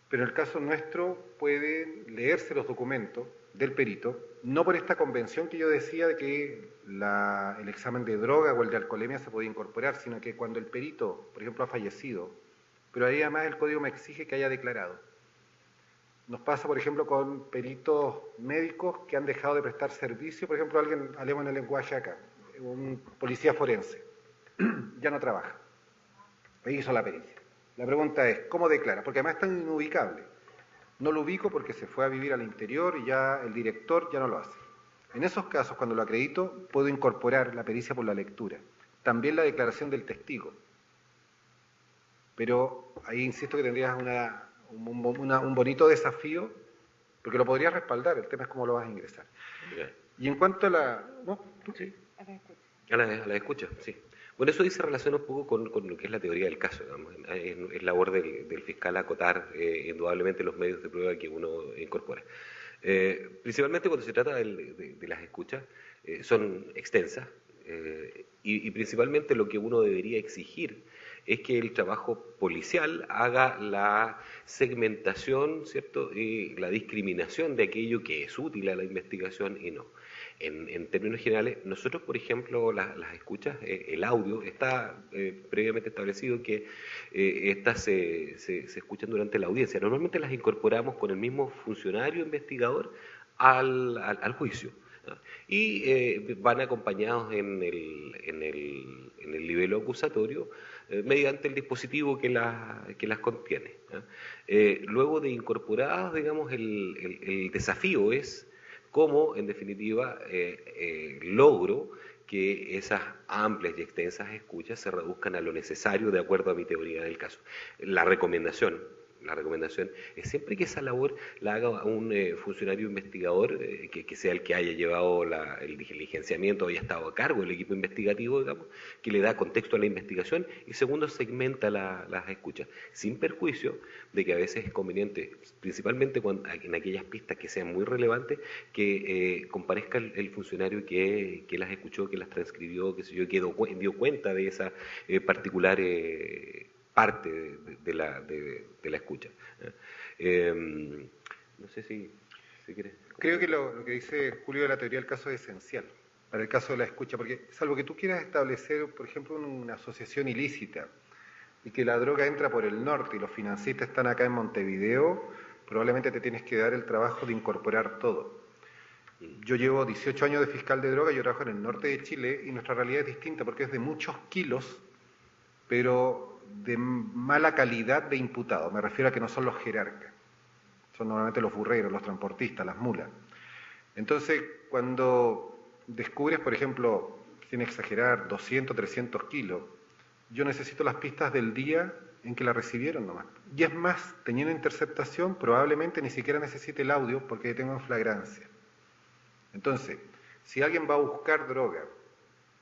Pero en el caso nuestro pueden leerse los documentos del perito, no por esta convención que yo decía de que el examen de droga o el de alcoholemia se podía incorporar, sino que cuando el perito, por ejemplo, ha fallecido, pero ahí además el código me exige que haya declarado. Nos pasa, por ejemplo, con peritos médicos que han dejado de prestar servicio, por ejemplo, hablemos en el lenguaje acá, un policía forense, ya no trabaja, ahí hizo la pericia. La pregunta es, ¿cómo declara? Porque además es tan inubicable. No lo ubico porque se fue a vivir al interior y ya el director ya no lo hace. En esos casos, cuando lo acredito, puedo incorporar la pericia por la lectura. También la declaración del testigo. Pero ahí insisto que tendrías un bonito desafío, porque lo podrías respaldar, el tema es cómo lo vas a ingresar. Y en cuanto a la... ¿No? Sí. A la escucha, sí. Bueno, eso se relaciona un poco con lo que es la teoría del caso, digamos. Es labor del fiscal acotar indudablemente los medios de prueba que uno incorpora. Principalmente cuando se trata de las escuchas, son extensas y principalmente lo que uno debería exigir es que el trabajo policial haga la segmentación, ¿cierto?, y la discriminación de aquello que es útil a la investigación y no. En términos generales, nosotros, por ejemplo, las escuchas, el audio, está previamente establecido que estas se escuchan durante la audiencia. Normalmente las incorporamos con el mismo funcionario investigador al juicio, ¿no? Y van acompañados en el nivel acusatorio mediante el dispositivo que las contiene, ¿no? Luego de incorporadas, digamos, el desafío es cómo, en definitiva, logro que esas amplias y extensas escuchas se reduzcan a lo necesario de acuerdo a mi teoría del caso. La recomendación es siempre que esa labor la haga un funcionario investigador que sea el que haya llevado el diligenciamiento, haya estado a cargo del equipo investigativo, digamos, que le da contexto a la investigación y segundo, segmenta las escuchas, sin perjuicio de que a veces es conveniente, principalmente en aquellas pistas que sean muy relevantes, que comparezca el funcionario que las escuchó, que las transcribió, que dio cuenta de esa particular parte de la escucha. No sé si... si quieres. Creo que lo que dice Julio de la teoría del caso es esencial para el caso de la escucha, porque salvo que tú quieras establecer, por ejemplo, una asociación ilícita y que la droga entra por el norte y los financistas están acá en Montevideo, probablemente te tienes que dar el trabajo de incorporar todo. Yo llevo 18 años de fiscal de droga, yo trabajo en el norte de Chile y nuestra realidad es distinta porque es de muchos kilos, pero de mala calidad de imputado. Me refiero a que no son los jerarcas, son normalmente los burreros, los transportistas, las mulas. Entonces, cuando descubres, por ejemplo, sin exagerar, 200, 300 kilos, yo necesito las pistas del día en que la recibieron nomás. Y es más, teniendo interceptación, probablemente ni siquiera necesite el audio porque tengo en flagrancia. Entonces, si alguien va a buscar droga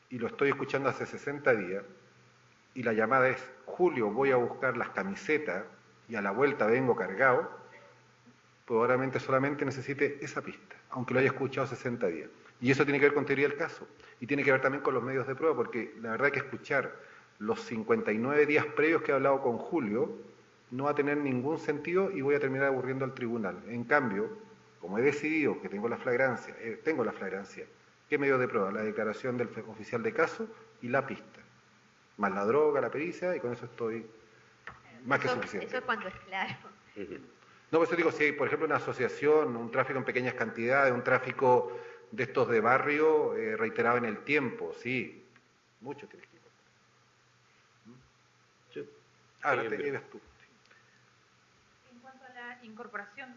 y lo estoy escuchando hace 60 días y la llamada es, Julio, voy a buscar las camisetas y a la vuelta vengo cargado, probablemente solamente necesite esa pista, aunque lo haya escuchado 60 días. Y eso tiene que ver con teoría del caso y tiene que ver también con los medios de prueba, porque la verdad es que escuchar los 59 días previos que he hablado con Julio no va a tener ningún sentido y voy a terminar aburriendo al tribunal. En cambio, como he decidido que tengo la flagrancia, ¿qué medio de prueba? La declaración del oficial de caso y la pista, más la droga, la pericia, y con eso estoy más que suficiente. Eso es cuando es claro. No, por eso digo, si hay, por ejemplo, una asociación, un tráfico en pequeñas cantidades, un tráfico de estos de barrio reiterado en el tiempo, sí, mucho tienes que ir. Ahora te llevas tú. En cuanto a la incorporación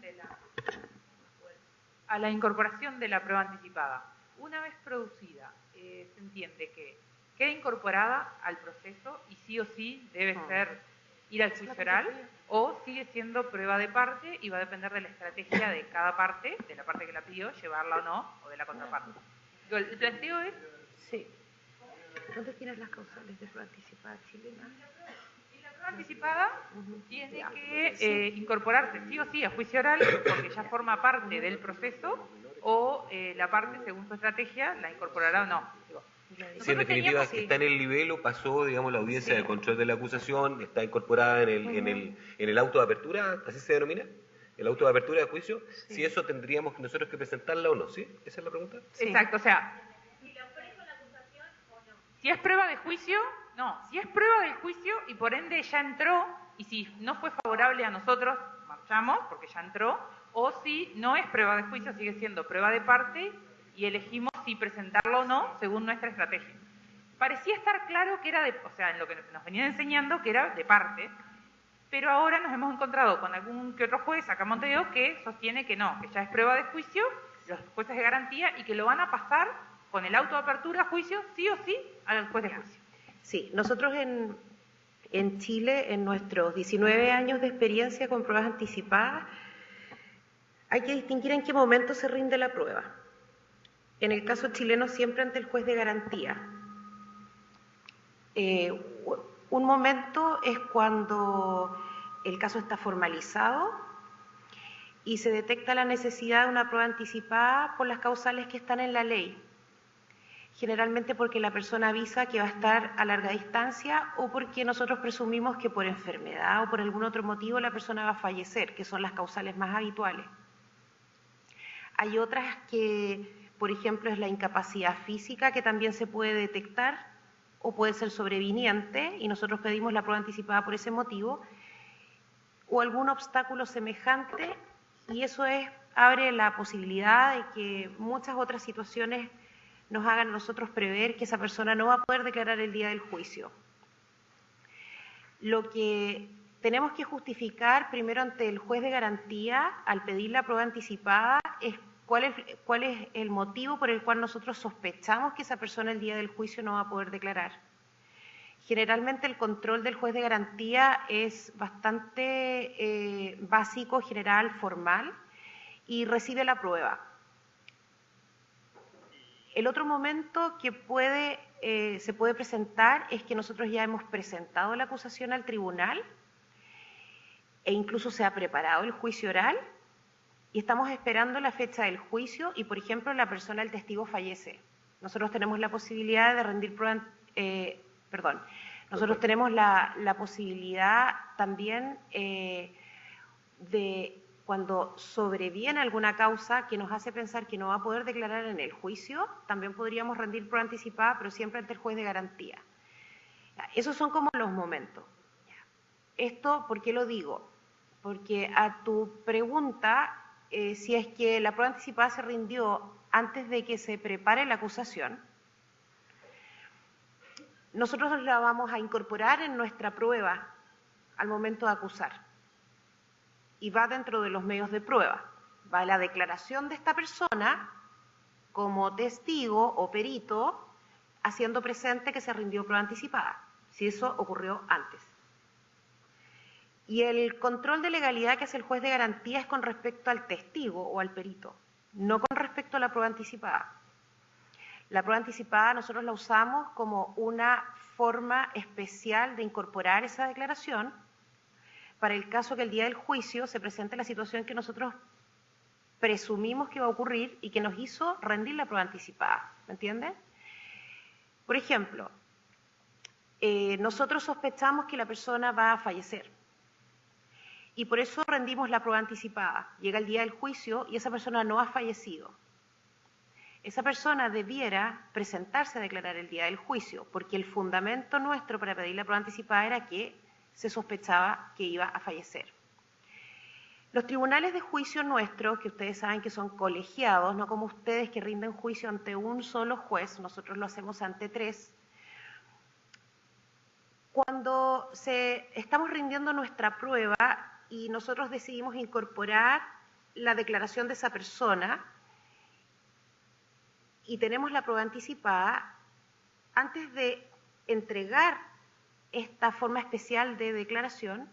de la prueba anticipada, una vez producida, se entiende que queda incorporada al proceso y sí o sí debe ir al juicio oral, o sigue siendo prueba de parte y va a depender de la estrategia de cada parte, de la parte que la pidió, llevarla o no, o de la contraparte. El planteo es... Sí. ¿Dónde tienes las causales de prueba anticipada chilena? Y la prueba anticipada tiene que incorporarse sí o sí a juicio oral, porque ya forma parte del proceso, o la parte, según su estrategia, la incorporará o no. Sí, en definitiva, está en el nivel o pasó, digamos, la audiencia de control de la acusación, está incorporada en el auto de apertura, ¿así se denomina? El auto de apertura de juicio, si eso tendríamos nosotros que presentarla o no, ¿sí? ¿Esa es la pregunta? Sí. Exacto, o sea, si es prueba de juicio, no, si es prueba del juicio y por ende ya entró, y si no fue favorable a nosotros, marchamos porque ya entró, o si no es prueba de juicio, sigue siendo prueba de parte y elegimos si presentarlo o no según nuestra estrategia. Parecía estar claro que era o sea, en lo que nos venían enseñando, que era de parte, pero ahora nos hemos encontrado con algún que otro juez acá en Montevideo que sostiene que no, que ya es prueba de juicio, los jueces de garantía, y que lo van a pasar con el auto de apertura a juicio, sí o sí, al juez de juicio. Sí, nosotros en Chile, en nuestros 19 años de experiencia con pruebas anticipadas, hay que distinguir en qué momento se rinde la prueba. En el caso chileno, siempre ante el juez de garantía. Un momento es cuando el caso está formalizado y se detecta la necesidad de una prueba anticipada por las causales que están en la ley. Generalmente porque la persona avisa que va a estar a larga distancia o porque nosotros presumimos que por enfermedad o por algún otro motivo la persona va a fallecer, que son las causales más habituales. Hay otras que, por ejemplo, es la incapacidad física, que también se puede detectar o puede ser sobreviniente, y nosotros pedimos la prueba anticipada por ese motivo, o algún obstáculo semejante, y eso abre la posibilidad de que muchas otras situaciones nos hagan a nosotros prever que esa persona no va a poder declarar el día del juicio. Lo que tenemos que justificar primero ante el juez de garantía al pedir la prueba anticipada es cuál es el motivo por el cual nosotros sospechamos que esa persona el día del juicio no va a poder declarar. Generalmente el control del juez de garantía es bastante básico, general, formal, y recibe la prueba. El otro momento que se puede presentar es que nosotros ya hemos presentado la acusación al tribunal e incluso se ha preparado el juicio oral y estamos esperando la fecha del juicio y, por ejemplo, la persona, el testigo, fallece. Nosotros tenemos la posibilidad de rendir prueba, nosotros tenemos la posibilidad también de cuando sobreviene alguna causa que nos hace pensar que no va a poder declarar en el juicio, también podríamos rendir prueba anticipada, pero siempre ante el juez de garantía. Esos son como los momentos. Esto, ¿por qué lo digo? Porque a tu pregunta, si es que la prueba anticipada se rindió antes de que se prepare la acusación, nosotros la vamos a incorporar en nuestra prueba al momento de acusar. Y va dentro de los medios de prueba. Va la declaración de esta persona como testigo o perito, haciendo presente que se rindió prueba anticipada, si eso ocurrió antes. Y el control de legalidad que hace el juez de garantía es con respecto al testigo o al perito, no con respecto a la prueba anticipada. La prueba anticipada nosotros la usamos como una forma especial de incorporar esa declaración para el caso que el día del juicio se presente la situación que nosotros presumimos que va a ocurrir y que nos hizo rendir la prueba anticipada. ¿Me entienden? Por ejemplo, nosotros sospechamos que la persona va a fallecer y por eso rendimos la prueba anticipada. Llega el día del juicio y esa persona no ha fallecido. Esa persona debiera presentarse a declarar el día del juicio, porque el fundamento nuestro para pedir la prueba anticipada era que se sospechaba que iba a fallecer. Los tribunales de juicio nuestros, que ustedes saben que son colegiados, no como ustedes que rinden juicio ante un solo juez, nosotros lo hacemos ante 3. Cuando estamos rindiendo nuestra prueba y nosotros decidimos incorporar la declaración de esa persona y tenemos la prueba anticipada, antes de entregar esta forma especial de declaración,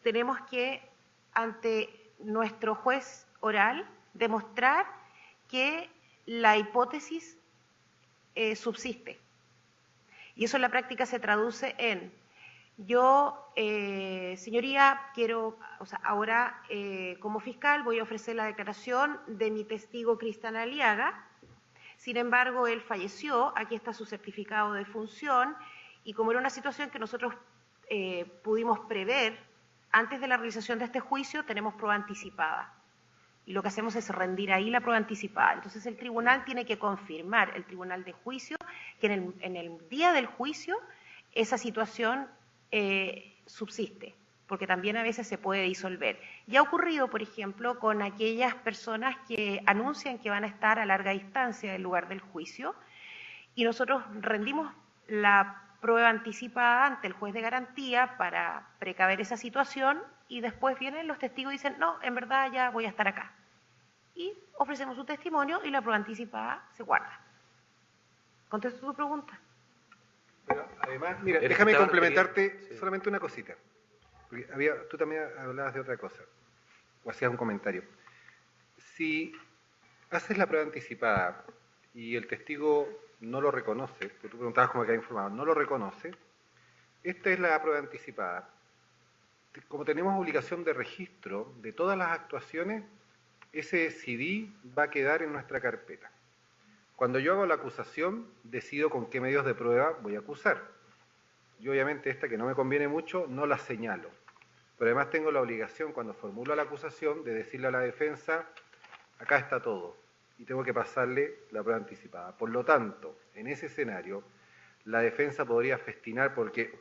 tenemos que, ante nuestro juez oral, demostrar que la hipótesis subsiste. Y eso en la práctica se traduce en, yo, señoría, quiero, ahora como fiscal voy a ofrecer la declaración de mi testigo Cristian Aliaga, sin embargo, él falleció, aquí está su certificado de defunción, y como era una situación que nosotros pudimos prever antes de la realización de este juicio, tenemos prueba anticipada. Y lo que hacemos es rendir ahí la prueba anticipada. Entonces el tribunal tiene que confirmar, el tribunal de juicio, que en el día del juicio esa situación subsiste, porque también a veces se puede disolver. Y ha ocurrido, por ejemplo, con aquellas personas que anuncian que van a estar a larga distancia del lugar del juicio, y nosotros rendimos la prueba anticipada ante el juez de garantía para precaver esa situación y después vienen los testigos y dicen, no, en verdad ya voy a estar acá. Y ofrecemos un testimonio y la prueba anticipada se guarda. ¿Contesto tu pregunta? Pero además, mira, déjame complementarte solamente una cosita. Porque tú también hablabas de otra cosa, o hacías un comentario. Si haces la prueba anticipada y el testigo no lo reconoce, que tú preguntabas cómo queda informado, no lo reconoce, esta es la prueba anticipada. Como tenemos obligación de registro de todas las actuaciones, ese CD va a quedar en nuestra carpeta. Cuando yo hago la acusación, decido con qué medios de prueba voy a acusar. Yo obviamente esta que no me conviene mucho, no la señalo. Pero además tengo la obligación, cuando formulo la acusación, de decirle a la defensa, acá está todo. Y tengo que pasarle la prueba anticipada. Por lo tanto, en ese escenario, la defensa podría festinar porque,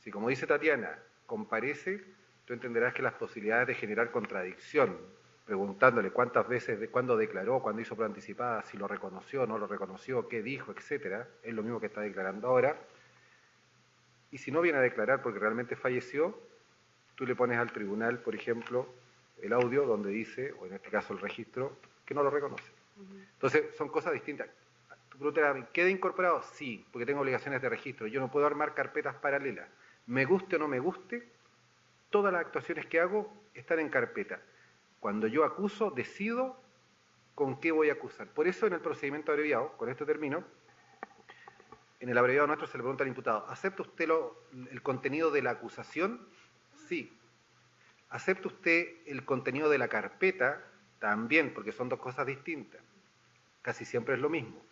si como dice Tatiana, comparece, tú entenderás que las posibilidades de generar contradicción, preguntándole cuántas veces, cuándo declaró, cuándo hizo prueba anticipada, si lo reconoció, no lo reconoció, qué dijo, etcétera, es lo mismo que está declarando ahora. Y si no viene a declarar porque realmente falleció, tú le pones al tribunal, por ejemplo, el audio donde dice, o en este caso el registro, que no lo reconoce. Entonces, son cosas distintas. Tu pregunta era, ¿queda incorporado? Sí, porque tengo obligaciones de registro. Yo no puedo armar carpetas paralelas. Me guste o no me guste, todas las actuaciones que hago están en carpeta. Cuando yo acuso, decido con qué voy a acusar. Por eso, en el procedimiento abreviado, con esto termino, en el abreviado nuestro se le pregunta al imputado, ¿acepta usted el contenido de la acusación? Sí. ¿Acepta usted el contenido de la carpeta? También, porque son dos cosas distintas. Casi siempre es lo mismo,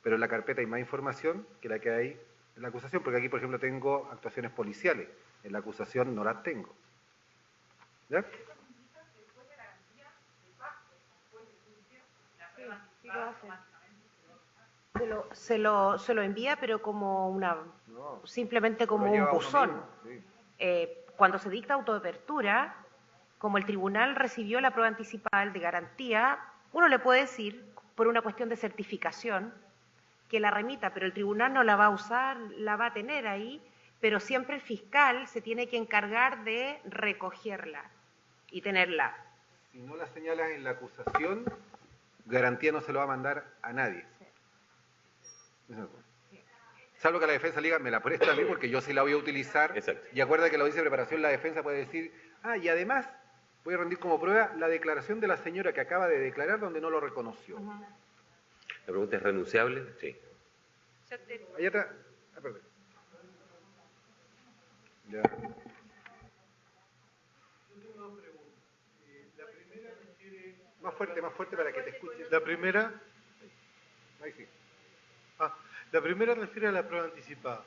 pero en la carpeta hay más información que la que hay en la acusación, porque aquí, por ejemplo, tengo actuaciones policiales, en la acusación no las tengo. ¿Ya? lo hace. Se lo envía, pero como simplemente como un buzón. Cuando se dicta autoapertura, como el tribunal recibió la prueba anticipada de garantía, uno le puede decir, por una cuestión de certificación, que la remita, pero el tribunal no la va a usar, la va a tener ahí, pero siempre el fiscal se tiene que encargar de recogerla y tenerla. Si no la señalas en la acusación, garantía no se lo va a mandar a nadie. Sí. Salvo que la defensa diga, me la presta a mí porque yo sí la voy a utilizar. Exacto. Y acuerda que lo dice preparación, la defensa puede decir, y además voy a rendir como prueba la declaración de la señora que acaba de declarar donde no lo reconoció. La pregunta es renunciable, sí. Ahí atrás. Perdón. Ya. Yo tengo dos preguntas. La primera refiere... Más fuerte para que te escuches. La primera... Ahí sí. La primera refiere a la prueba anticipada.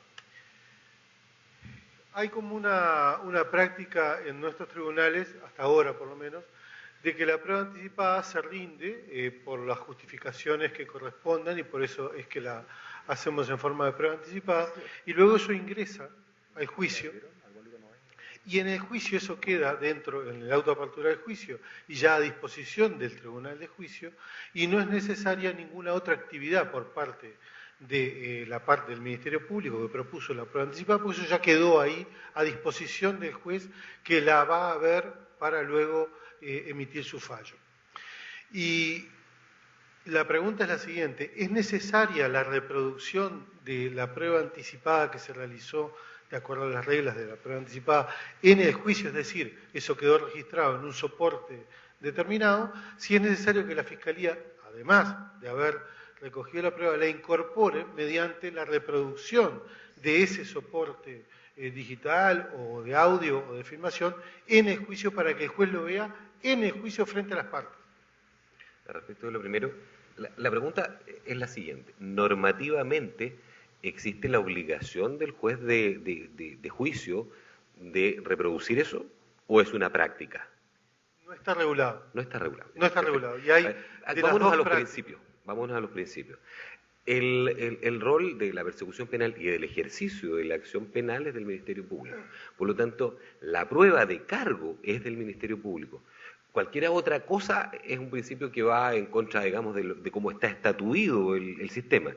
Hay como una práctica en nuestros tribunales, hasta ahora por lo menos, de que la prueba anticipada se rinde por las justificaciones que correspondan y por eso es que la hacemos en forma de prueba anticipada y luego eso ingresa al juicio y en el juicio eso queda dentro, en el auto de apertura del juicio y ya a disposición del tribunal de juicio y no es necesaria ninguna otra actividad por parte de la parte del Ministerio Público que propuso la prueba anticipada, porque eso ya quedó ahí a disposición del juez que la va a ver para luego emitir su fallo. Y la pregunta es la siguiente, ¿es necesaria la reproducción de la prueba anticipada que se realizó de acuerdo a las reglas de la prueba anticipada en el juicio? Es decir, eso quedó registrado en un soporte determinado, si es necesario que la Fiscalía, además de haber recogido la prueba, la incorpore mediante la reproducción de ese soporte digital o de audio o de filmación en el juicio para que el juez lo vea en el juicio frente a las partes. Respecto de lo primero, la pregunta es la siguiente. Normativamente, ¿existe la obligación del juez de juicio de reproducir eso o es una práctica? No está regulado. No está regulado. No está regulado. Y hay vámonos a los principios. Vámonos a los principios. El rol de la persecución penal y del ejercicio de la acción penal es del Ministerio Público. Por lo tanto, la prueba de cargo es del Ministerio Público. Cualquier otra cosa es un principio que va en contra, digamos, de cómo está estatuido el sistema.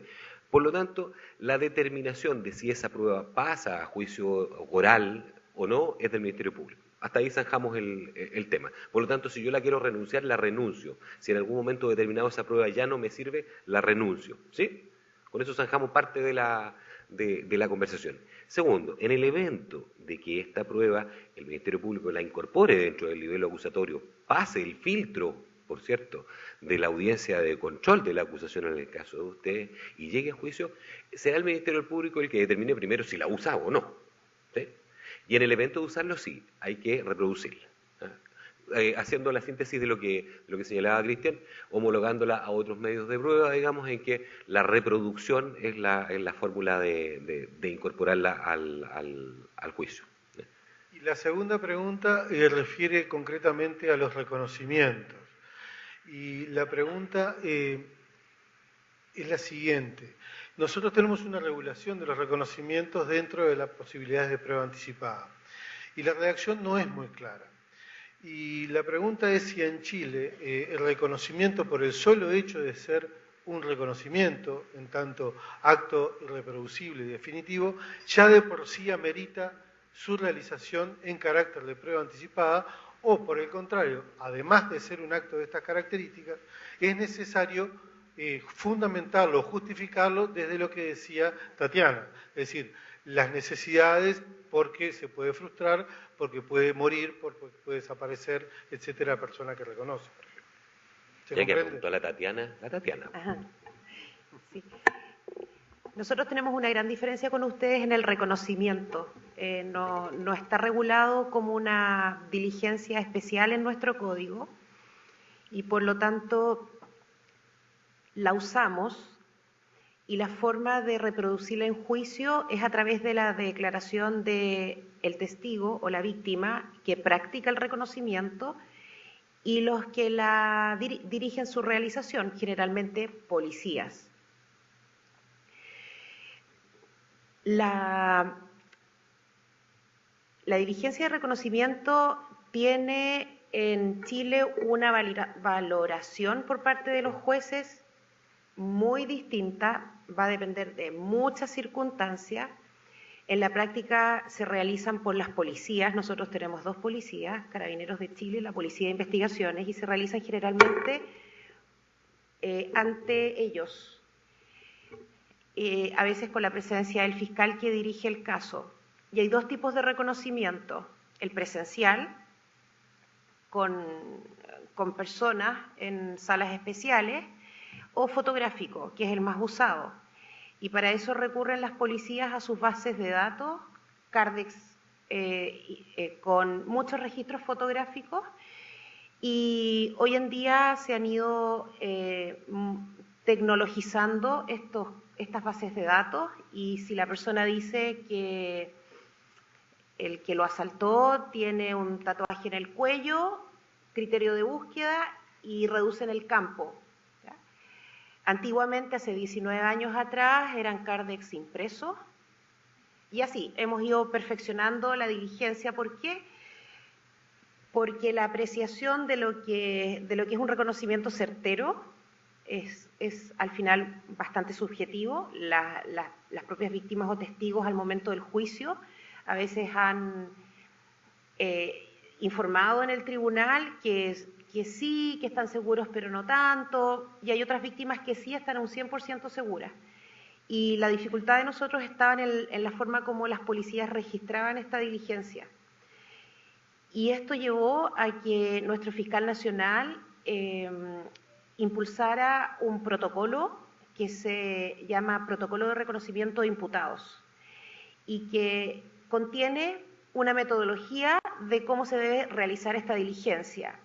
Por lo tanto, la determinación de si esa prueba pasa a juicio oral o no es del Ministerio Público. Hasta ahí zanjamos el tema. Por lo tanto, si yo la quiero renunciar, la renuncio. Si en algún momento determinado esa prueba ya no me sirve, la renuncio. ¿Sí? Con eso zanjamos parte de la conversación. Segundo, en el evento de que esta prueba, el Ministerio Público la incorpore dentro del nivel acusatorio, pase el filtro, por cierto, de la audiencia de control de la acusación en el caso de usted y llegue a juicio, será el Ministerio Público el que determine primero si la usa o no. ¿Sí? Y en el evento de usarlo, sí, hay que reproducirla. Haciendo la síntesis de lo que señalaba Cristian, homologándola a otros medios de prueba, digamos, en que la reproducción es la fórmula de incorporarla al juicio. Y la segunda pregunta refiere concretamente a los reconocimientos. Y la pregunta es la siguiente. Nosotros tenemos una regulación de los reconocimientos dentro de las posibilidades de prueba anticipada. Y la redacción no es muy clara. Y la pregunta es si en Chile el reconocimiento por el solo hecho de ser un reconocimiento, en tanto acto irreproducible y definitivo, ya de por sí amerita su realización en carácter de prueba anticipada, o por el contrario, además de ser un acto de estas características, es necesario fundamentarlo, justificarlo desde lo que decía Tatiana, es decir, las necesidades porque se puede frustrar, porque puede morir, porque puede desaparecer, etcétera, la persona que reconoce. Ya que apuntó a la Tatiana. Ajá. Sí. Nosotros tenemos una gran diferencia con ustedes en el reconocimiento. No está regulado como una diligencia especial en nuestro código y por lo tanto la usamos y la forma de reproducirla en juicio es a través de la declaración del testigo o la víctima que practica el reconocimiento y los que la dirigen su realización, generalmente policías. La dirigencia de reconocimiento tiene en Chile una valoración por parte de los jueces muy distinta, va a depender de muchas circunstancias. En la práctica se realizan por las policías, nosotros tenemos 2 policías, Carabineros de Chile y la Policía de Investigaciones, y se realizan generalmente ante ellos, a veces con la presencia del fiscal que dirige el caso. Y hay 2 tipos de reconocimiento, el presencial, con personas en salas especiales, o fotográfico, que es el más usado. Y para eso recurren las policías a sus bases de datos, Cardex, con muchos registros fotográficos, y hoy en día se han ido tecnologizando estas bases de datos, y si la persona dice que el que lo asaltó tiene un tatuaje en el cuello, criterio de búsqueda, y reducen el campo. Antiguamente, hace 19 años atrás, eran Cardex impresos, y así hemos ido perfeccionando la diligencia. ¿Por qué? Porque la apreciación de lo que es un reconocimiento certero es al final bastante subjetivo. Las propias víctimas o testigos al momento del juicio a veces han informado en el tribunal que sí, que están seguros pero no tanto, y hay otras víctimas que sí están a un 100% seguras. Y la dificultad de nosotros estaba en la forma como las policías registraban esta diligencia. Y esto llevó a que nuestro fiscal nacional impulsara un protocolo que se llama Protocolo de Reconocimiento de Imputados, y que contiene una metodología de cómo se debe realizar esta diligencia,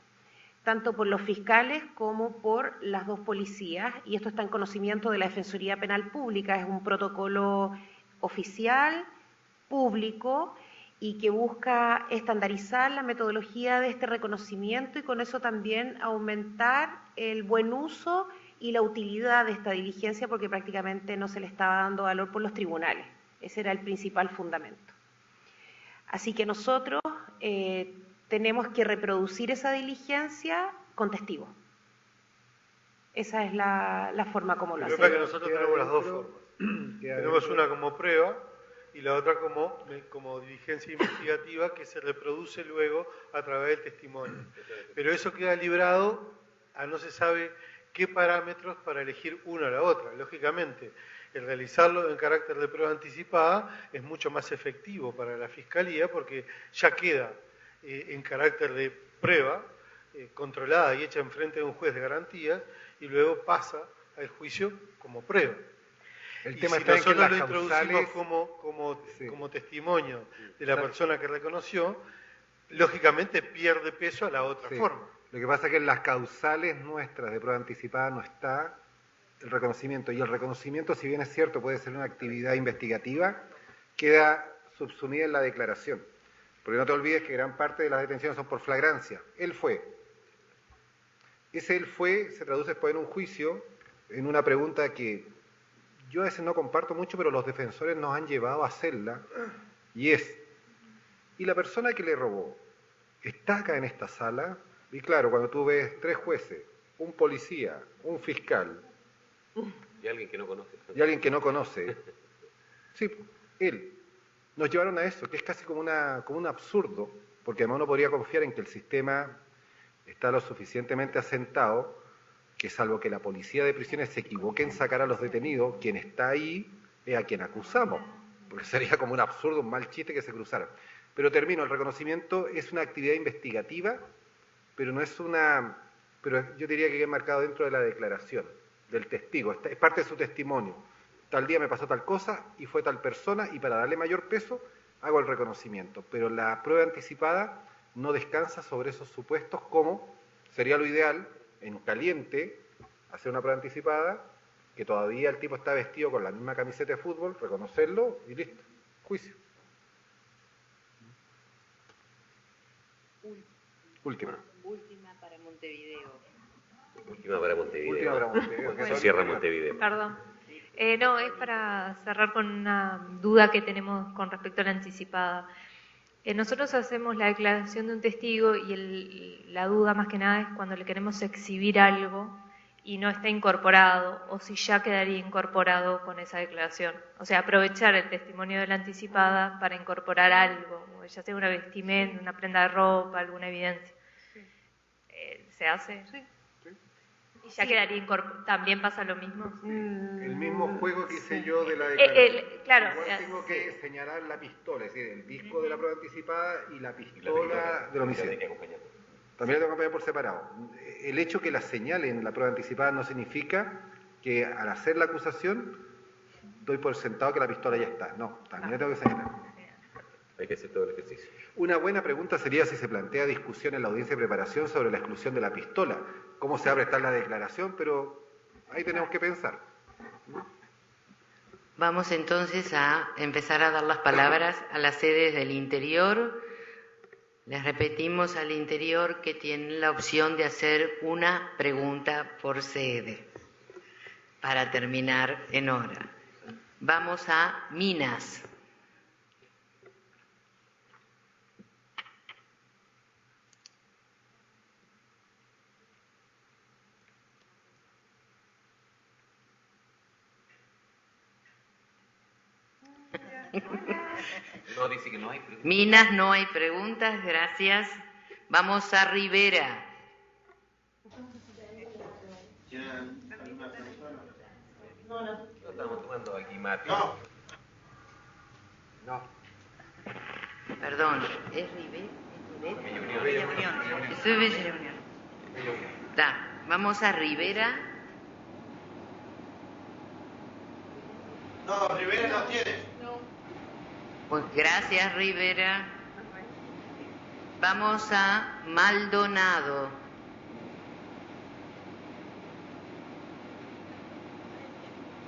tanto por los fiscales como por las 2 policías, y esto está en conocimiento de la Defensoría Penal Pública. Es un protocolo oficial, público, y que busca estandarizar la metodología de este reconocimiento y con eso también aumentar el buen uso y la utilidad de esta diligencia, porque prácticamente no se le estaba dando valor por los tribunales. Ese era el principal fundamento. Así que nosotros tenemos que reproducir esa diligencia con testigos. Esa es la forma como lo hacemos. Lo que nosotros tenemos las 2 formas. Tenemos una como prueba y la otra como diligencia investigativa, que se reproduce luego a través del testimonio. Pero eso queda librado a no se sabe qué parámetros para elegir una o la otra. Lógicamente, el realizarlo en carácter de prueba anticipada es mucho más efectivo para la Fiscalía, porque ya queda en carácter de prueba, controlada y hecha en frente de un juez de garantías, y luego pasa al juicio como prueba. El tema si está en que nosotros las lo introducimos causales... como testimonio de la persona que reconoció, lógicamente pierde peso a la otra forma. Lo que pasa es que en las causales nuestras de prueba anticipada no está el reconocimiento, y el reconocimiento, si bien es cierto, puede ser una actividad investigativa, queda subsumida en la declaración. Porque no te olvides que gran parte de las detenciones son por flagrancia. Él fue. Ese él fue se traduce después en un juicio, en una pregunta que yo a veces no comparto mucho, pero los defensores nos han llevado a hacerla, y es, ¿y la persona que le robó está acá en esta sala? Y claro, cuando tú ves 3 jueces, un policía, un fiscal... Y alguien que no conoce. Y alguien que no conoce. Sí, él. Nos llevaron a eso, que es casi como un absurdo, porque además uno podría confiar en que el sistema está lo suficientemente asentado, que salvo que la policía de prisiones se equivoque en sacar a los detenidos, quien está ahí es a quien acusamos, porque sería como un absurdo, un mal chiste que se cruzaran. Pero termino, el reconocimiento es una actividad investigativa, pero no es pero yo diría que es marcado dentro de la declaración del testigo, es parte de su testimonio. Tal día me pasó tal cosa y fue tal persona, y para darle mayor peso hago el reconocimiento. Pero la prueba anticipada no descansa sobre esos supuestos, como sería lo ideal, en caliente, hacer una prueba anticipada, que todavía el tipo está vestido con la misma camiseta de fútbol, reconocerlo y listo, juicio. Última. Última para Montevideo. Última para Montevideo. Última para Montevideo. Se cierra Montevideo. Perdón. No, es para cerrar con una duda que tenemos con respecto a la anticipada. Nosotros hacemos la declaración de un testigo y la duda más que nada es cuando le queremos exhibir algo y no está incorporado, o si ya quedaría incorporado con esa declaración. O sea, aprovechar el testimonio de la anticipada para incorporar algo, ya sea una vestimenta, una prenda de ropa, alguna evidencia. ¿Se hace? Sí. ¿Y ya quedaría incorporado? ¿También pasa lo mismo? El mismo juego que hice yo de la declaración. Claro. Igual tengo que señalar la pistola, es decir, el disco de la prueba anticipada y la pistola del homicidio. También la tengo que acompañar por separado. El hecho que la señalen en la prueba anticipada no significa que al hacer la acusación doy por sentado que la pistola ya está. No, también la tengo que señalar. Hay que hacer todo el ejercicio. Una buena pregunta sería si se plantea discusión en la audiencia de preparación sobre la exclusión de la pistola. ¿Cómo se va a prestar la declaración? Pero ahí tenemos que pensar. Vamos entonces a empezar a dar las palabras a las sedes del interior. Les repetimos al interior que tienen la opción de hacer una pregunta por sede para terminar en hora. Vamos a Minas. No, dice que no hay preguntas. Minas, no hay preguntas, gracias. Vamos a Rivera. No estamos tomando aquí mate. No. Perdón, ¿es Rivera? Bella Unión. Eso es Bella Unión. Vamos a Rivera. No, Rivera no tiene. Pues gracias, Rivera. Vamos a Maldonado.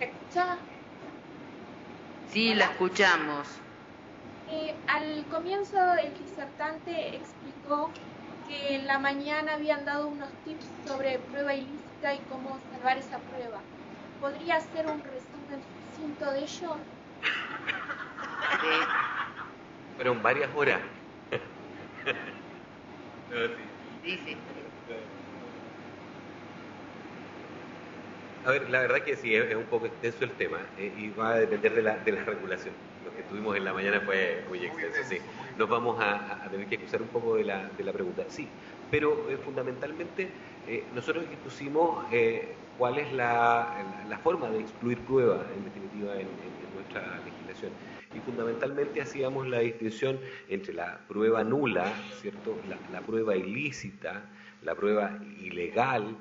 ¿Escucha? Sí, la escuchamos. Al comienzo el disertante explicó que en la mañana habían dado unos tips sobre prueba ilícita y cómo salvar esa prueba. ¿Podría hacer un resumen sucinto de ello? Fueron varias horas. Sí. A ver, la verdad que sí, es un poco extenso el tema y va a depender de la regulación. Lo que tuvimos en la mañana fue muy extenso, sí. Nos vamos a tener que acusar un poco de la pregunta. Sí, pero fundamentalmente nosotros expusimos cuál es la forma de excluir pruebas, en definitiva, en nuestra legislación. Y fundamentalmente hacíamos la distinción entre la prueba nula, ¿cierto? La prueba ilícita, la prueba ilegal,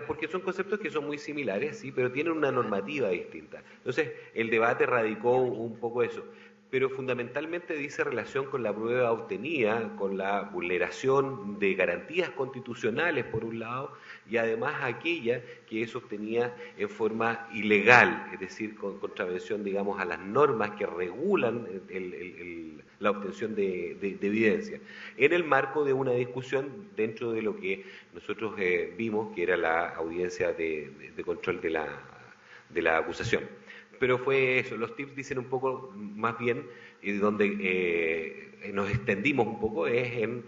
porque son conceptos que son muy similares, sí, pero tienen una normativa distinta. Entonces, el debate radicó un poco eso, pero fundamentalmente dice relación con la prueba obtenida, con la vulneración de garantías constitucionales, por un lado, y además aquella que es obtenida en forma ilegal, es decir, con contravención, digamos, a las normas que regulan la obtención de evidencia, en el marco de una discusión dentro de lo que nosotros vimos, que era la audiencia de control de la acusación. Pero fue eso, los tips dicen un poco más bien, y donde nos extendimos un poco, es en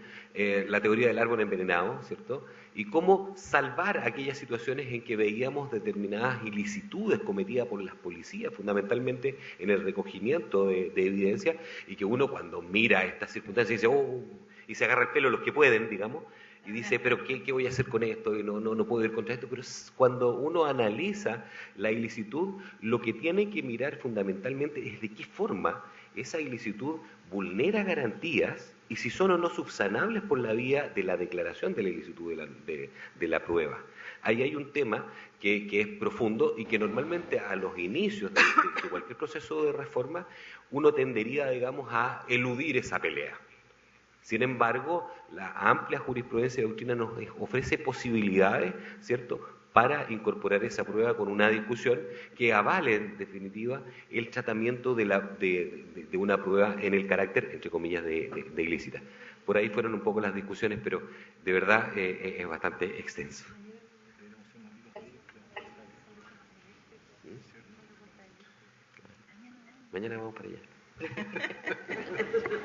la teoría del árbol envenenado, ¿cierto? Y cómo salvar aquellas situaciones en que veíamos determinadas ilicitudes cometidas por las policías, fundamentalmente en el recogimiento de evidencia, y que uno cuando mira estas circunstancias dice, y se agarra el pelo los que pueden, digamos, y dice, pero ¿qué voy a hacer con esto? Y no puedo ir contra esto. Pero cuando uno analiza la ilicitud, lo que tiene que mirar fundamentalmente es de qué forma esa ilicitud vulnera garantías y si son o no subsanables por la vía de la declaración de la ilicitud de la prueba. Ahí hay un tema que es profundo y que normalmente a los inicios de cualquier proceso de reforma uno tendería, digamos, a eludir esa pelea. Sin embargo, la amplia jurisprudencia de doctrina nos ofrece posibilidades, ¿cierto?, para incorporar esa prueba con una discusión que avale, en definitiva, el tratamiento de una prueba en el carácter, entre comillas, de ilícita. por ahí fueron un poco las discusiones, pero de verdad es bastante extenso. Mañana vamos para allá.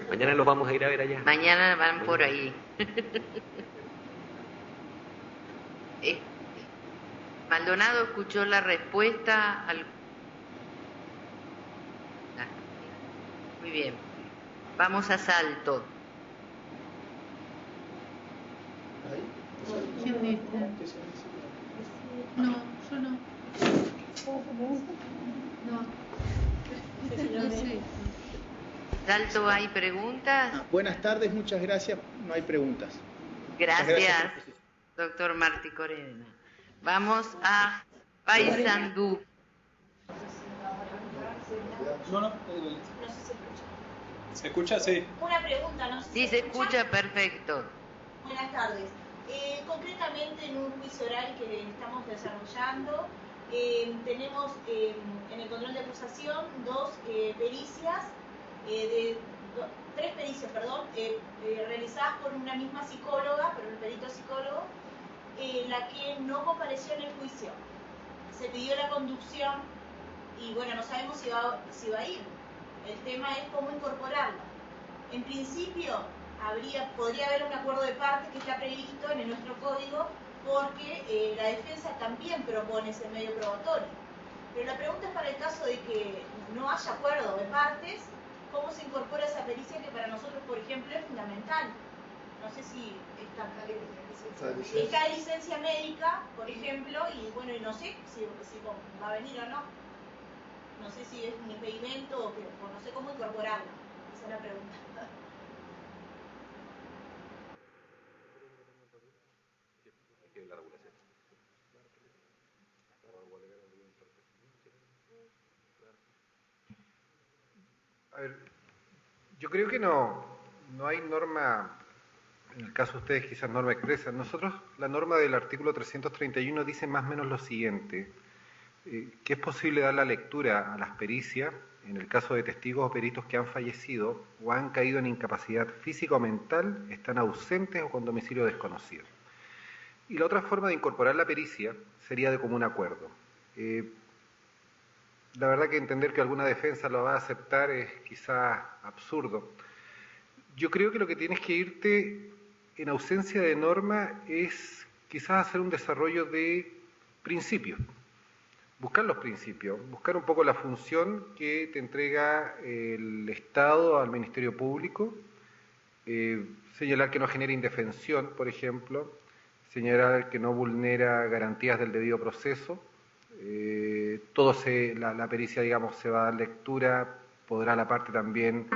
Mañana los vamos a ir a ver allá. Mañana van por ahí. Maldonado escuchó la respuesta al... Muy bien. Vamos a Salto. ¿Quién dice? No, yo no. No sé. Salto, ¿hay preguntas? Buenas tardes, muchas gracias. No hay preguntas. Gracias, doctor Martí Corena. Vamos a Paysandú. No. ¿Se escucha? Sí. Una pregunta, ¿no? Sí, se escucha perfecto. Buenas tardes. Concretamente en un juicio oral que estamos desarrollando, tenemos en el control de acusación tres pericias, realizadas por una misma psicóloga, por un perito psicólogo, la que no compareció en el juicio. Se pidió la conducción y bueno, no sabemos si va a ir. El tema es cómo incorporarla. En principio, podría haber un acuerdo de parte que está previsto en nuestro código porque la defensa también propone ese medio probatorio. Pero la pregunta es para el caso de que no haya acuerdo de partes, ¿cómo se incorpora esa pericia que para nosotros, por ejemplo, es fundamental? No sé si está de licencia médica, por ejemplo, y bueno, y no sé si va a venir o no. No sé si es un impedimento o no sé cómo incorporarlo. Esa es la pregunta. A ver, yo creo que no hay norma, en el caso de ustedes quizás norma expresa. Nosotros, la norma del artículo 331 dice más o menos lo siguiente, que es posible dar la lectura a las pericias en el caso de testigos o peritos que han fallecido o han caído en incapacidad física o mental, están ausentes o con domicilio desconocido. Y la otra forma de incorporar la pericia sería de común acuerdo. La verdad que entender que alguna defensa lo va a aceptar es quizás absurdo. Yo creo que lo que tienes que irte en ausencia de norma es quizás hacer un desarrollo de principios. Buscar los principios, buscar un poco la función que te entrega el Estado al Ministerio Público, señalar que no genera indefensión, por ejemplo, señalar que no vulnera garantías del debido proceso. La pericia, digamos, se va a dar lectura, podrá la parte también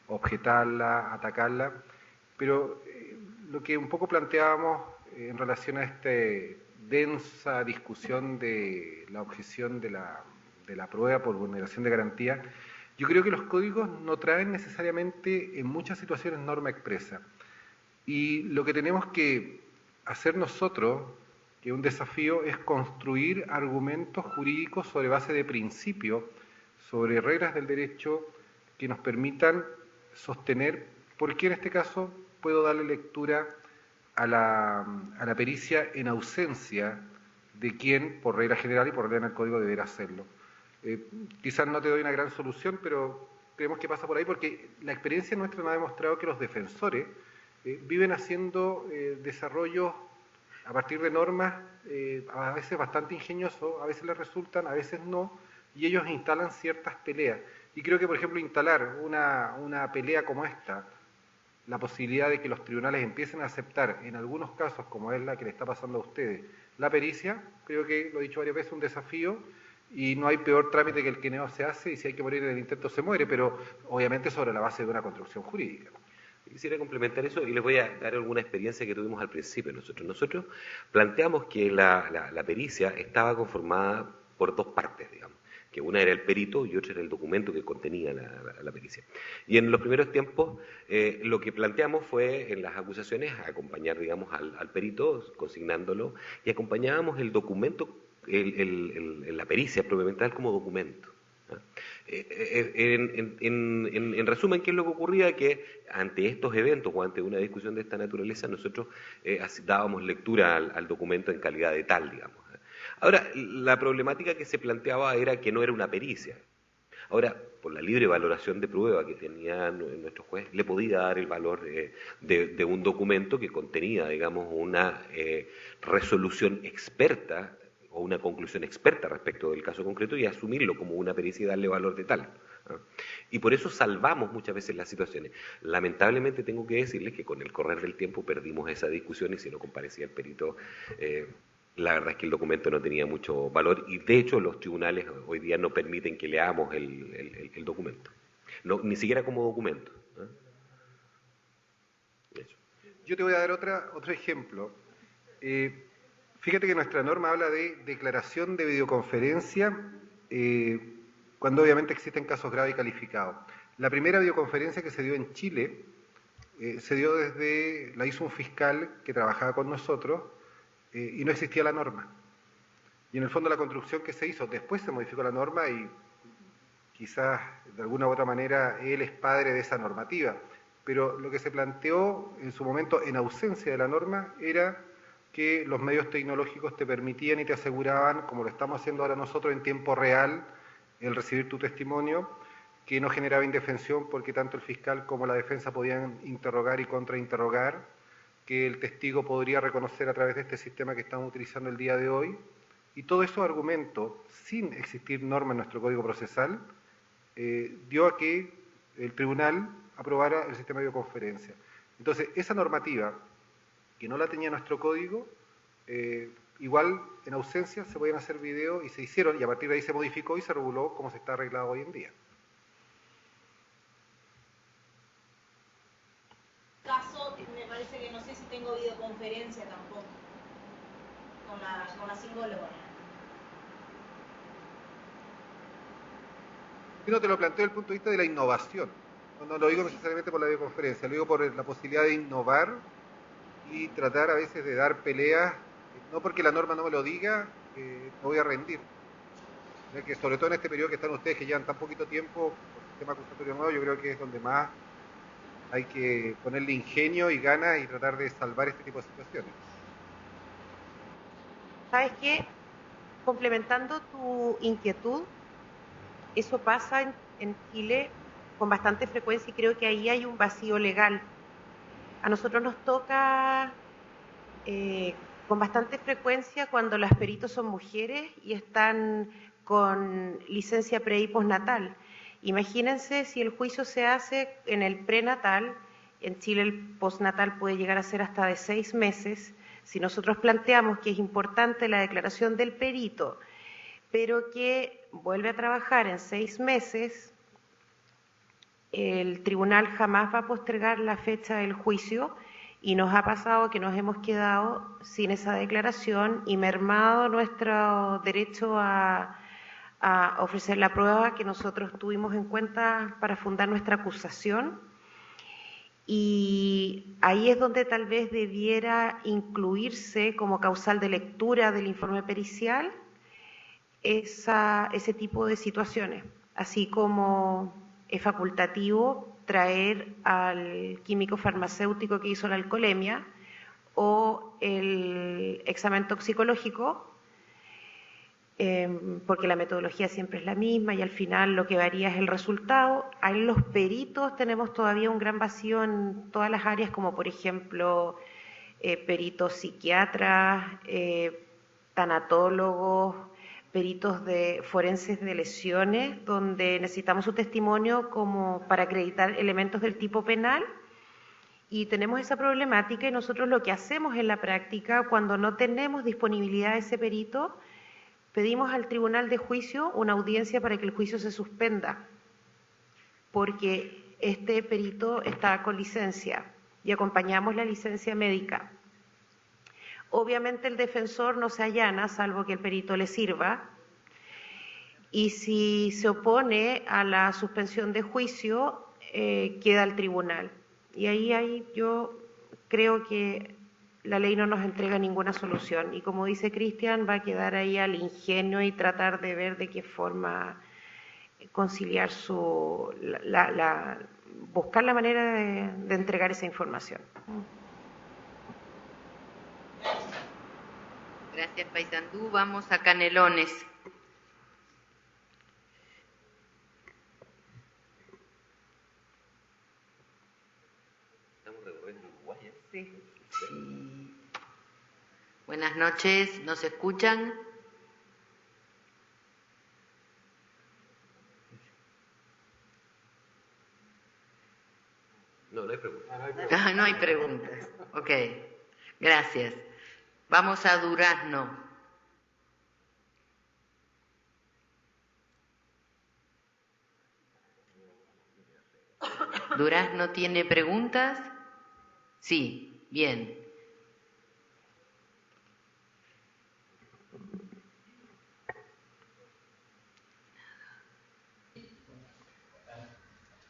objetarla, atacarla, pero lo que un poco planteábamos en relación a esta densa discusión de la objeción de la prueba por vulneración de garantía, yo creo que los códigos no traen necesariamente en muchas situaciones norma expresa, y lo que tenemos que hacer nosotros, que un desafío, es construir argumentos jurídicos sobre base de principios, sobre reglas del derecho que nos permitan sostener por qué en este caso puedo darle lectura a la pericia en ausencia de quien, por regla general y por regla en el código, deberá hacerlo. Quizás no te doy una gran solución, pero creemos que pasa por ahí porque la experiencia nuestra nos ha demostrado que los defensores viven haciendo desarrollos a partir de normas a veces bastante ingeniosos, a veces les resultan, a veces no, y ellos instalan ciertas peleas. Y creo que, por ejemplo, instalar una pelea como esta, la posibilidad de que los tribunales empiecen a aceptar, en algunos casos, como es la que le está pasando a ustedes, la pericia, creo que, lo he dicho varias veces, un desafío, y no hay peor trámite que el que no se hace, y si hay que morir en el intento se muere, pero obviamente sobre la base de una construcción jurídica. Quisiera complementar eso y les voy a dar alguna experiencia que tuvimos al principio nosotros. Nosotros planteamos que la pericia estaba conformada por dos partes, digamos, que una era el perito y otra era el documento que contenía la pericia. Y en los primeros tiempos lo que planteamos fue en las acusaciones acompañar, digamos, al perito, consignándolo, y acompañábamos el documento, la pericia propiamente tal como documento. En resumen, ¿qué es lo que ocurría? Que ante estos eventos o ante una discusión de esta naturaleza, nosotros dábamos lectura al documento en calidad de tal, digamos. Ahora, la problemática que se planteaba era que no era una pericia. Ahora, por la libre valoración de prueba que tenía nuestro juez, le podía dar el valor de un documento que contenía, digamos, una resolución experta o una conclusión experta respecto del caso concreto y asumirlo como una pericia y darle valor de tal. Y por eso salvamos muchas veces las situaciones. Lamentablemente tengo que decirles que con el correr del tiempo perdimos esa discusión y si no comparecía el perito, la verdad es que el documento no tenía mucho valor y de hecho los tribunales hoy día no permiten que leamos el documento, no, ni siquiera como documento. Eso. Yo te voy a dar otro ejemplo. Fíjate que nuestra norma habla de declaración de videoconferencia cuando obviamente existen casos graves y calificados. La primera videoconferencia que se dio en Chile la hizo un fiscal que trabajaba con nosotros y no existía la norma. Y en el fondo la construcción que se hizo, después se modificó la norma y quizás de alguna u otra manera él es padre de esa normativa. Pero lo que se planteó en su momento en ausencia de la norma era que los medios tecnológicos te permitían y te aseguraban, como lo estamos haciendo ahora nosotros en tiempo real, el recibir tu testimonio, que no generaba indefensión porque tanto el fiscal como la defensa podían interrogar y contrainterrogar, que el testigo podría reconocer a través de este sistema que estamos utilizando el día de hoy, y todos esos argumentos, sin existir norma en nuestro Código Procesal, dio a que el tribunal aprobara el sistema de videoconferencia. Entonces, esa normativa, que no la tenía nuestro código, igual en ausencia se podían hacer videos y se hicieron, y a partir de ahí se modificó y se reguló como se está arreglado hoy en día. Caso, me parece que no sé si tengo videoconferencia tampoco con la psicóloga. Yo no te lo planteo desde el punto de vista de la innovación. No lo digo necesariamente por la videoconferencia, lo digo por la posibilidad de innovar y tratar a veces de dar peleas, no porque la norma no me lo diga, me voy a rendir. Ya que sobre todo en este periodo que están ustedes, que llevan tan poquito tiempo, por el sistema acusatorio nuevo, yo creo que es donde más hay que ponerle ingenio y ganas y tratar de salvar este tipo de situaciones. ¿Sabes qué? Complementando tu inquietud, eso pasa en Chile con bastante frecuencia y creo que ahí hay un vacío legal. A nosotros nos toca con bastante frecuencia cuando las peritos son mujeres y están con licencia pre y postnatal. Imagínense si el juicio se hace en el prenatal, en Chile el postnatal puede llegar a ser hasta de 6 meses, si nosotros planteamos que es importante la declaración del perito, pero que vuelve a trabajar en 6 meses, el tribunal jamás va a postergar la fecha del juicio y nos ha pasado que nos hemos quedado sin esa declaración y mermado nuestro derecho a ofrecer la prueba que nosotros tuvimos en cuenta para fundar nuestra acusación. Y ahí es donde tal vez debiera incluirse como causal de lectura del informe pericial ese tipo de situaciones, así como es facultativo traer al químico farmacéutico que hizo la alcoholemia o el examen toxicológico, porque la metodología siempre es la misma y al final lo que varía es el resultado. Ahí los peritos tenemos todavía un gran vacío en todas las áreas, como por ejemplo peritos psiquiatras, tanatólogos, peritos de forenses de lesiones, donde necesitamos su testimonio como para acreditar elementos del tipo penal. Y tenemos esa problemática y nosotros lo que hacemos en la práctica, cuando no tenemos disponibilidad de ese perito, pedimos al tribunal de juicio una audiencia para que el juicio se suspenda, porque este perito está con licencia y acompañamos la licencia médica. Obviamente el defensor no se allana, salvo que el perito le sirva, y si se opone a la suspensión de juicio, queda el tribunal. Y ahí yo creo que la ley no nos entrega ninguna solución. Y como dice Cristian, va a quedar ahí al ingenio y tratar de ver de qué forma conciliar buscar la manera de entregar esa información. Gracias, Paysandú. Vamos a Canelones. Estamos recorriendo Uruguay, ¿eh? Sí. Sí. Buenas noches, ¿nos escuchan? No, no hay preguntas. No hay preguntas. Ok, gracias. Vamos a Durazno. ¿Durazno tiene preguntas? Sí, bien.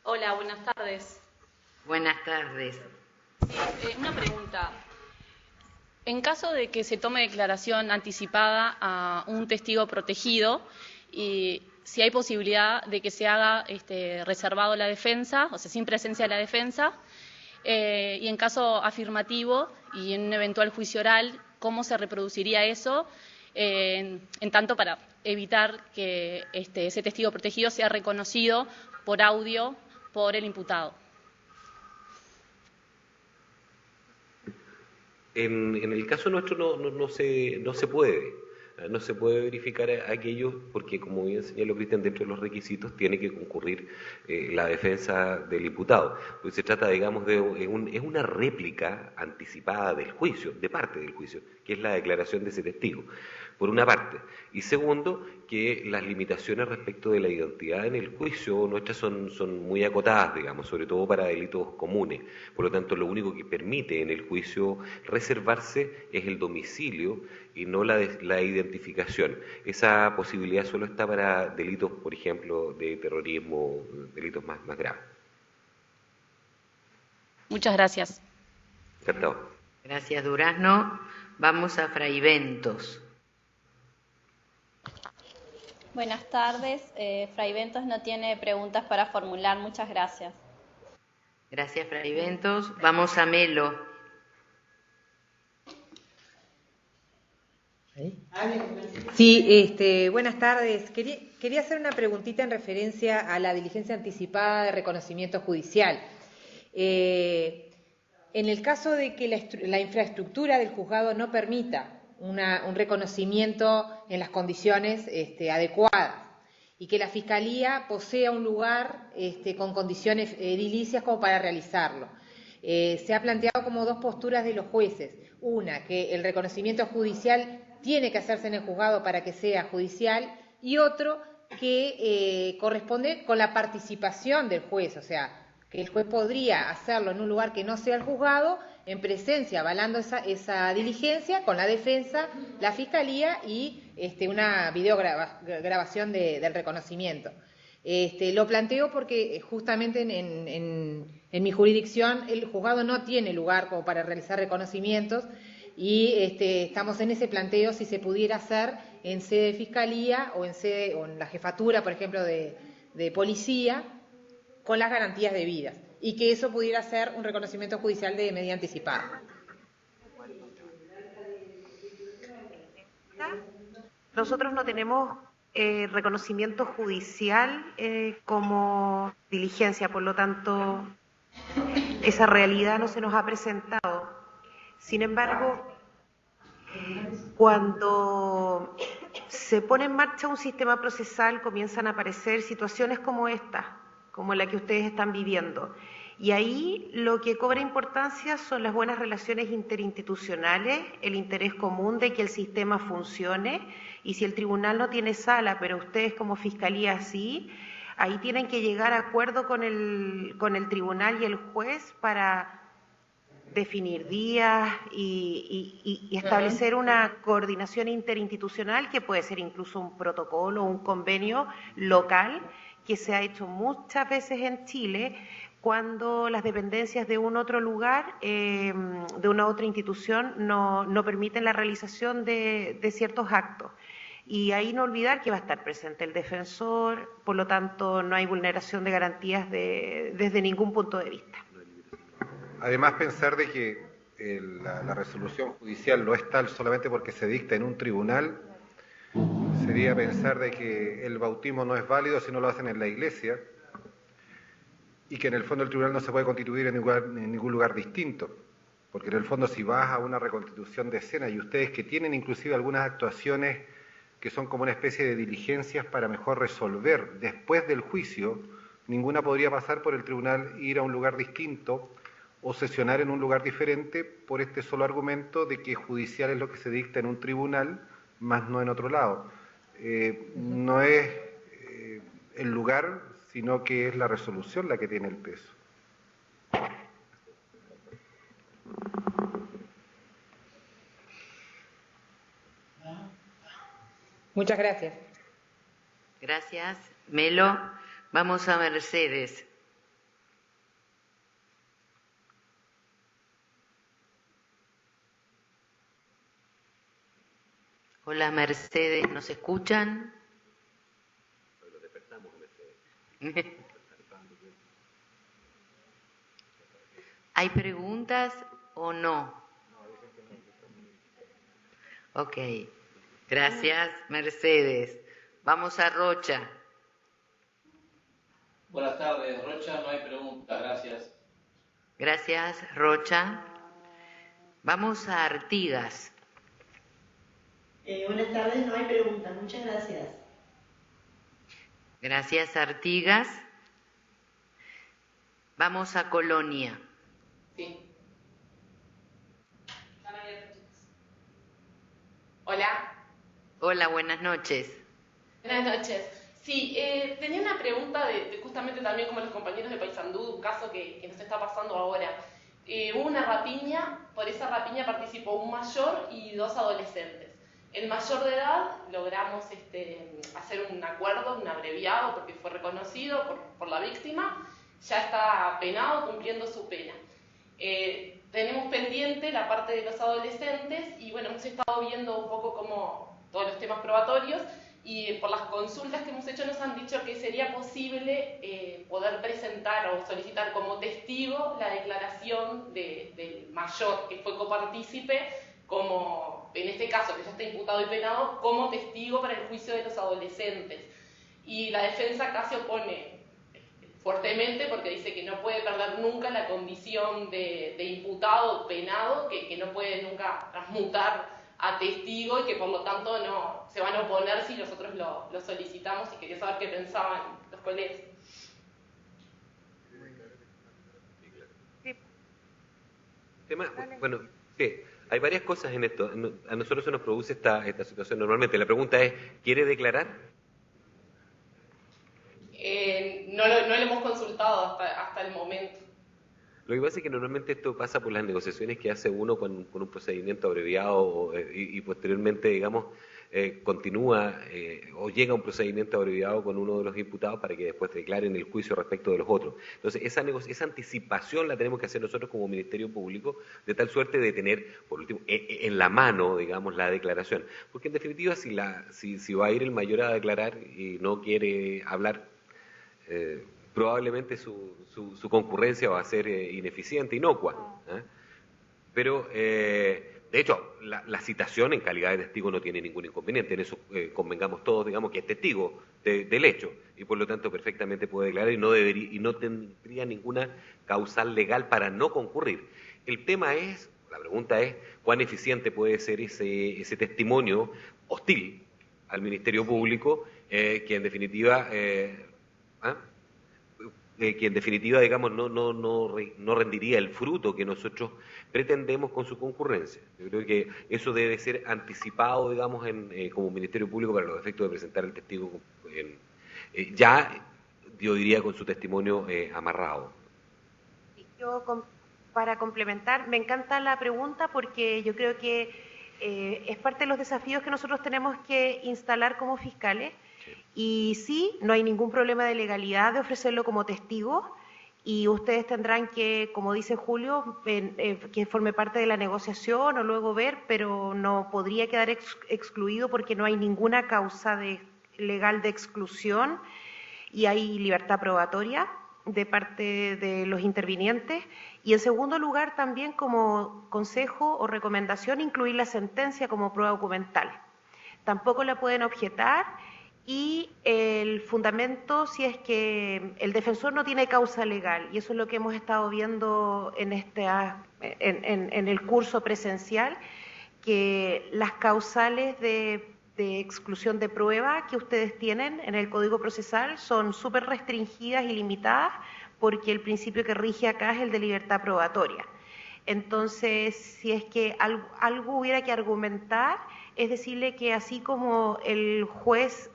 Hola, buenas tardes. Buenas tardes. Una pregunta. En caso de que se tome declaración anticipada a un testigo protegido, y si hay posibilidad de que se haga reservado la defensa, o sea, sin presencia de la defensa, y en caso afirmativo y en un eventual juicio oral, ¿cómo se reproduciría eso? En tanto para evitar que ese testigo protegido sea reconocido por audio por el imputado. En el caso nuestro no se puede verificar aquello porque, como bien señaló Cristian, dentro de los requisitos tiene que concurrir la defensa del imputado. Pues se trata, digamos, es una réplica anticipada del juicio, de parte del juicio, que es la declaración de ese testigo, por una parte. Y segundo, que las limitaciones respecto de la identidad en el juicio nuestras son muy acotadas, digamos, sobre todo para delitos comunes. Por lo tanto, lo único que permite en el juicio reservarse es el domicilio y no la identificación. Esa posibilidad solo está para delitos, por ejemplo, de terrorismo, delitos más graves. Muchas gracias. Encantado. Gracias, Durazno. Vamos a Fraiventos. Buenas tardes. Fraiventos no tiene preguntas para formular. Muchas gracias. Gracias, Fraiventos. Vamos a Melo. Sí, buenas tardes. Quería hacer una preguntita en referencia a la diligencia anticipada de reconocimiento judicial. En el caso de que la infraestructura del juzgado no permita un reconocimiento en las condiciones adecuadas y que la Fiscalía posea un lugar con condiciones edilicias como para realizarlo. Se ha planteado como dos posturas de los jueces. Una, que el reconocimiento judicial tiene que hacerse en el juzgado para que sea judicial, y otro, que corresponde con la participación del juez, o sea, que el juez podría hacerlo en un lugar que no sea el juzgado, en presencia, avalando esa diligencia, con la defensa, la Fiscalía y una videograbación del reconocimiento. Lo planteo porque justamente en mi jurisdicción el juzgado no tiene lugar como para realizar reconocimientos y estamos en ese planteo si se pudiera hacer en sede de Fiscalía o en la jefatura, por ejemplo, de policía, con las garantías debidas, y que eso pudiera ser un reconocimiento judicial de medida anticipada. Nosotros no tenemos reconocimiento judicial como diligencia, por lo tanto, esa realidad no se nos ha presentado. Sin embargo, cuando se pone en marcha un sistema procesal, comienzan a aparecer situaciones como esta, como la que ustedes están viviendo. Y ahí lo que cobra importancia son las buenas relaciones interinstitucionales, el interés común de que el sistema funcione, y si el tribunal no tiene sala, pero ustedes como Fiscalía sí, ahí tienen que llegar a acuerdo con el tribunal y el juez para definir días y establecer una coordinación interinstitucional que puede ser incluso un protocolo o un convenio local, que se ha hecho muchas veces en Chile cuando las dependencias de un otro lugar, de una otra institución, no permiten la realización de ciertos actos. Y ahí no olvidar que va a estar presente el defensor, por lo tanto no hay vulneración de garantías desde ningún punto de vista. Además, pensar de que la resolución judicial no es tal solamente porque se dicta en un tribunal, sería pensar de que el bautismo no es válido si no lo hacen en la iglesia, y que en el fondo el tribunal no se puede constituir en ningún lugar distinto, porque en el fondo si vas a una reconstitución de escena, y ustedes que tienen inclusive algunas actuaciones que son como una especie de diligencias para mejor resolver después del juicio, ninguna podría pasar por el tribunal, ir a un lugar distinto o sesionar en un lugar diferente por este solo argumento de que judicial es lo que se dicta en un tribunal, más no en otro lado. No es el lugar, sino que es la resolución la que tiene el peso. Muchas gracias. Gracias. Melo, vamos a Mercedes. Hola Mercedes, ¿nos escuchan? Lo despertamos, Mercedes. ¿Hay preguntas o no? Ok. Gracias, Mercedes. Vamos a Rocha. Buenas tardes, Rocha, no hay preguntas, gracias. Gracias, Rocha. Vamos a Artigas. Buenas tardes, no hay preguntas, muchas gracias. Gracias, Artigas. Vamos a Colonia. Sí. Hola. Hola, buenas noches. Buenas noches. Sí, tenía una pregunta de justamente también como los compañeros de Paysandú, un caso que nos está pasando ahora. Hubo una rapiña, por esa rapiña participó un mayor y 2 adolescentes. El mayor de edad logramos hacer un acuerdo, un abreviado, porque fue reconocido por la víctima, ya está penado, cumpliendo su pena. Tenemos pendiente la parte de los adolescentes y bueno, hemos estado viendo un poco como todos los temas probatorios y por las consultas que hemos hecho nos han dicho que sería posible poder presentar o solicitar como testigo la declaración del mayor que fue copartícipe, como en este caso que ya está imputado y penado, como testigo para el juicio de los adolescentes. Y la defensa acá se opone fuertemente porque dice que no puede perder nunca la condición de imputado o penado, que no puede nunca transmutar a testigo y que por lo tanto no se van a oponer si nosotros lo solicitamos, y quería saber qué pensaban los colegas. Bueno, sí, hay varias cosas en esto. A nosotros se nos produce esta situación normalmente. La pregunta es, ¿quiere declarar? No lo hemos consultado hasta el momento. Lo que pasa es que normalmente esto pasa por las negociaciones que hace uno con un procedimiento abreviado y posteriormente, digamos, continúa o llega a un procedimiento abreviado con uno de los imputados para que después declaren el juicio respecto de los otros. Entonces, esa anticipación la tenemos que hacer nosotros como Ministerio Público, de tal suerte de tener, por último, en la mano, digamos, la declaración. Porque en definitiva, si va a ir el mayor a declarar y no quiere hablar, probablemente su concurrencia va a ser ineficiente, inocua. Pero, de hecho, la citación en calidad de testigo no tiene ningún inconveniente. En eso convengamos todos, digamos, que es testigo del hecho y por lo tanto perfectamente puede declarar y no tendría ninguna causal legal para no concurrir. El tema es, la pregunta es, ¿cuán eficiente puede ser ese testimonio hostil al Ministerio Público que en definitiva... que en definitiva, digamos, no rendiría el fruto que nosotros pretendemos con su concurrencia. Yo creo que eso debe ser anticipado, digamos, como Ministerio Público para los efectos de presentar el testigo yo diría, con su testimonio amarrado. Para complementar, me encanta la pregunta porque yo creo que es parte de los desafíos que nosotros tenemos que instalar como fiscales. Y sí, no hay ningún problema de legalidad de ofrecerlo como testigo y ustedes tendrán que, como dice Julio, que forme parte de la negociación o luego ver, pero no podría quedar excluido porque no hay ninguna causa legal de exclusión y hay libertad probatoria de parte de los intervinientes. Y en segundo lugar, también como consejo o recomendación, incluir la sentencia como prueba documental. Tampoco la pueden objetar. Y el fundamento, si es que el defensor no tiene causa legal, y eso es lo que hemos estado viendo en el curso presencial, que las causales de exclusión de prueba que ustedes tienen en el Código Procesal son súper restringidas y limitadas, porque el principio que rige acá es el de libertad probatoria. Entonces, si es que algo hubiera que argumentar, es decirle que así como el juez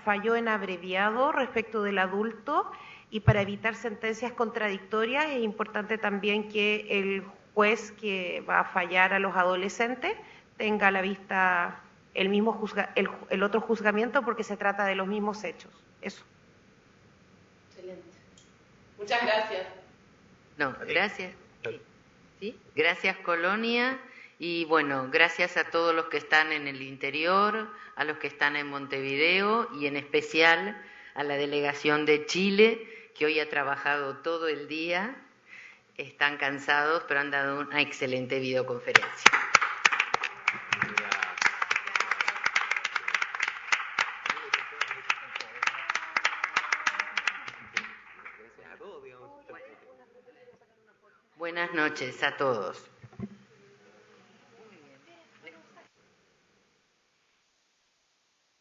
falló en abreviado respecto del adulto y para evitar sentencias contradictorias es importante también que el juez que va a fallar a los adolescentes tenga a la vista el otro juzgamiento porque se trata de los mismos hechos. Eso. Excelente. Muchas gracias. No, gracias. ¿Sí? Gracias, Colonia. Y bueno, gracias a todos los que están en el interior, a los que están en Montevideo y en especial a la delegación de Chile, que hoy ha trabajado todo el día. Están cansados, pero han dado una excelente videoconferencia. Buenas noches a todos.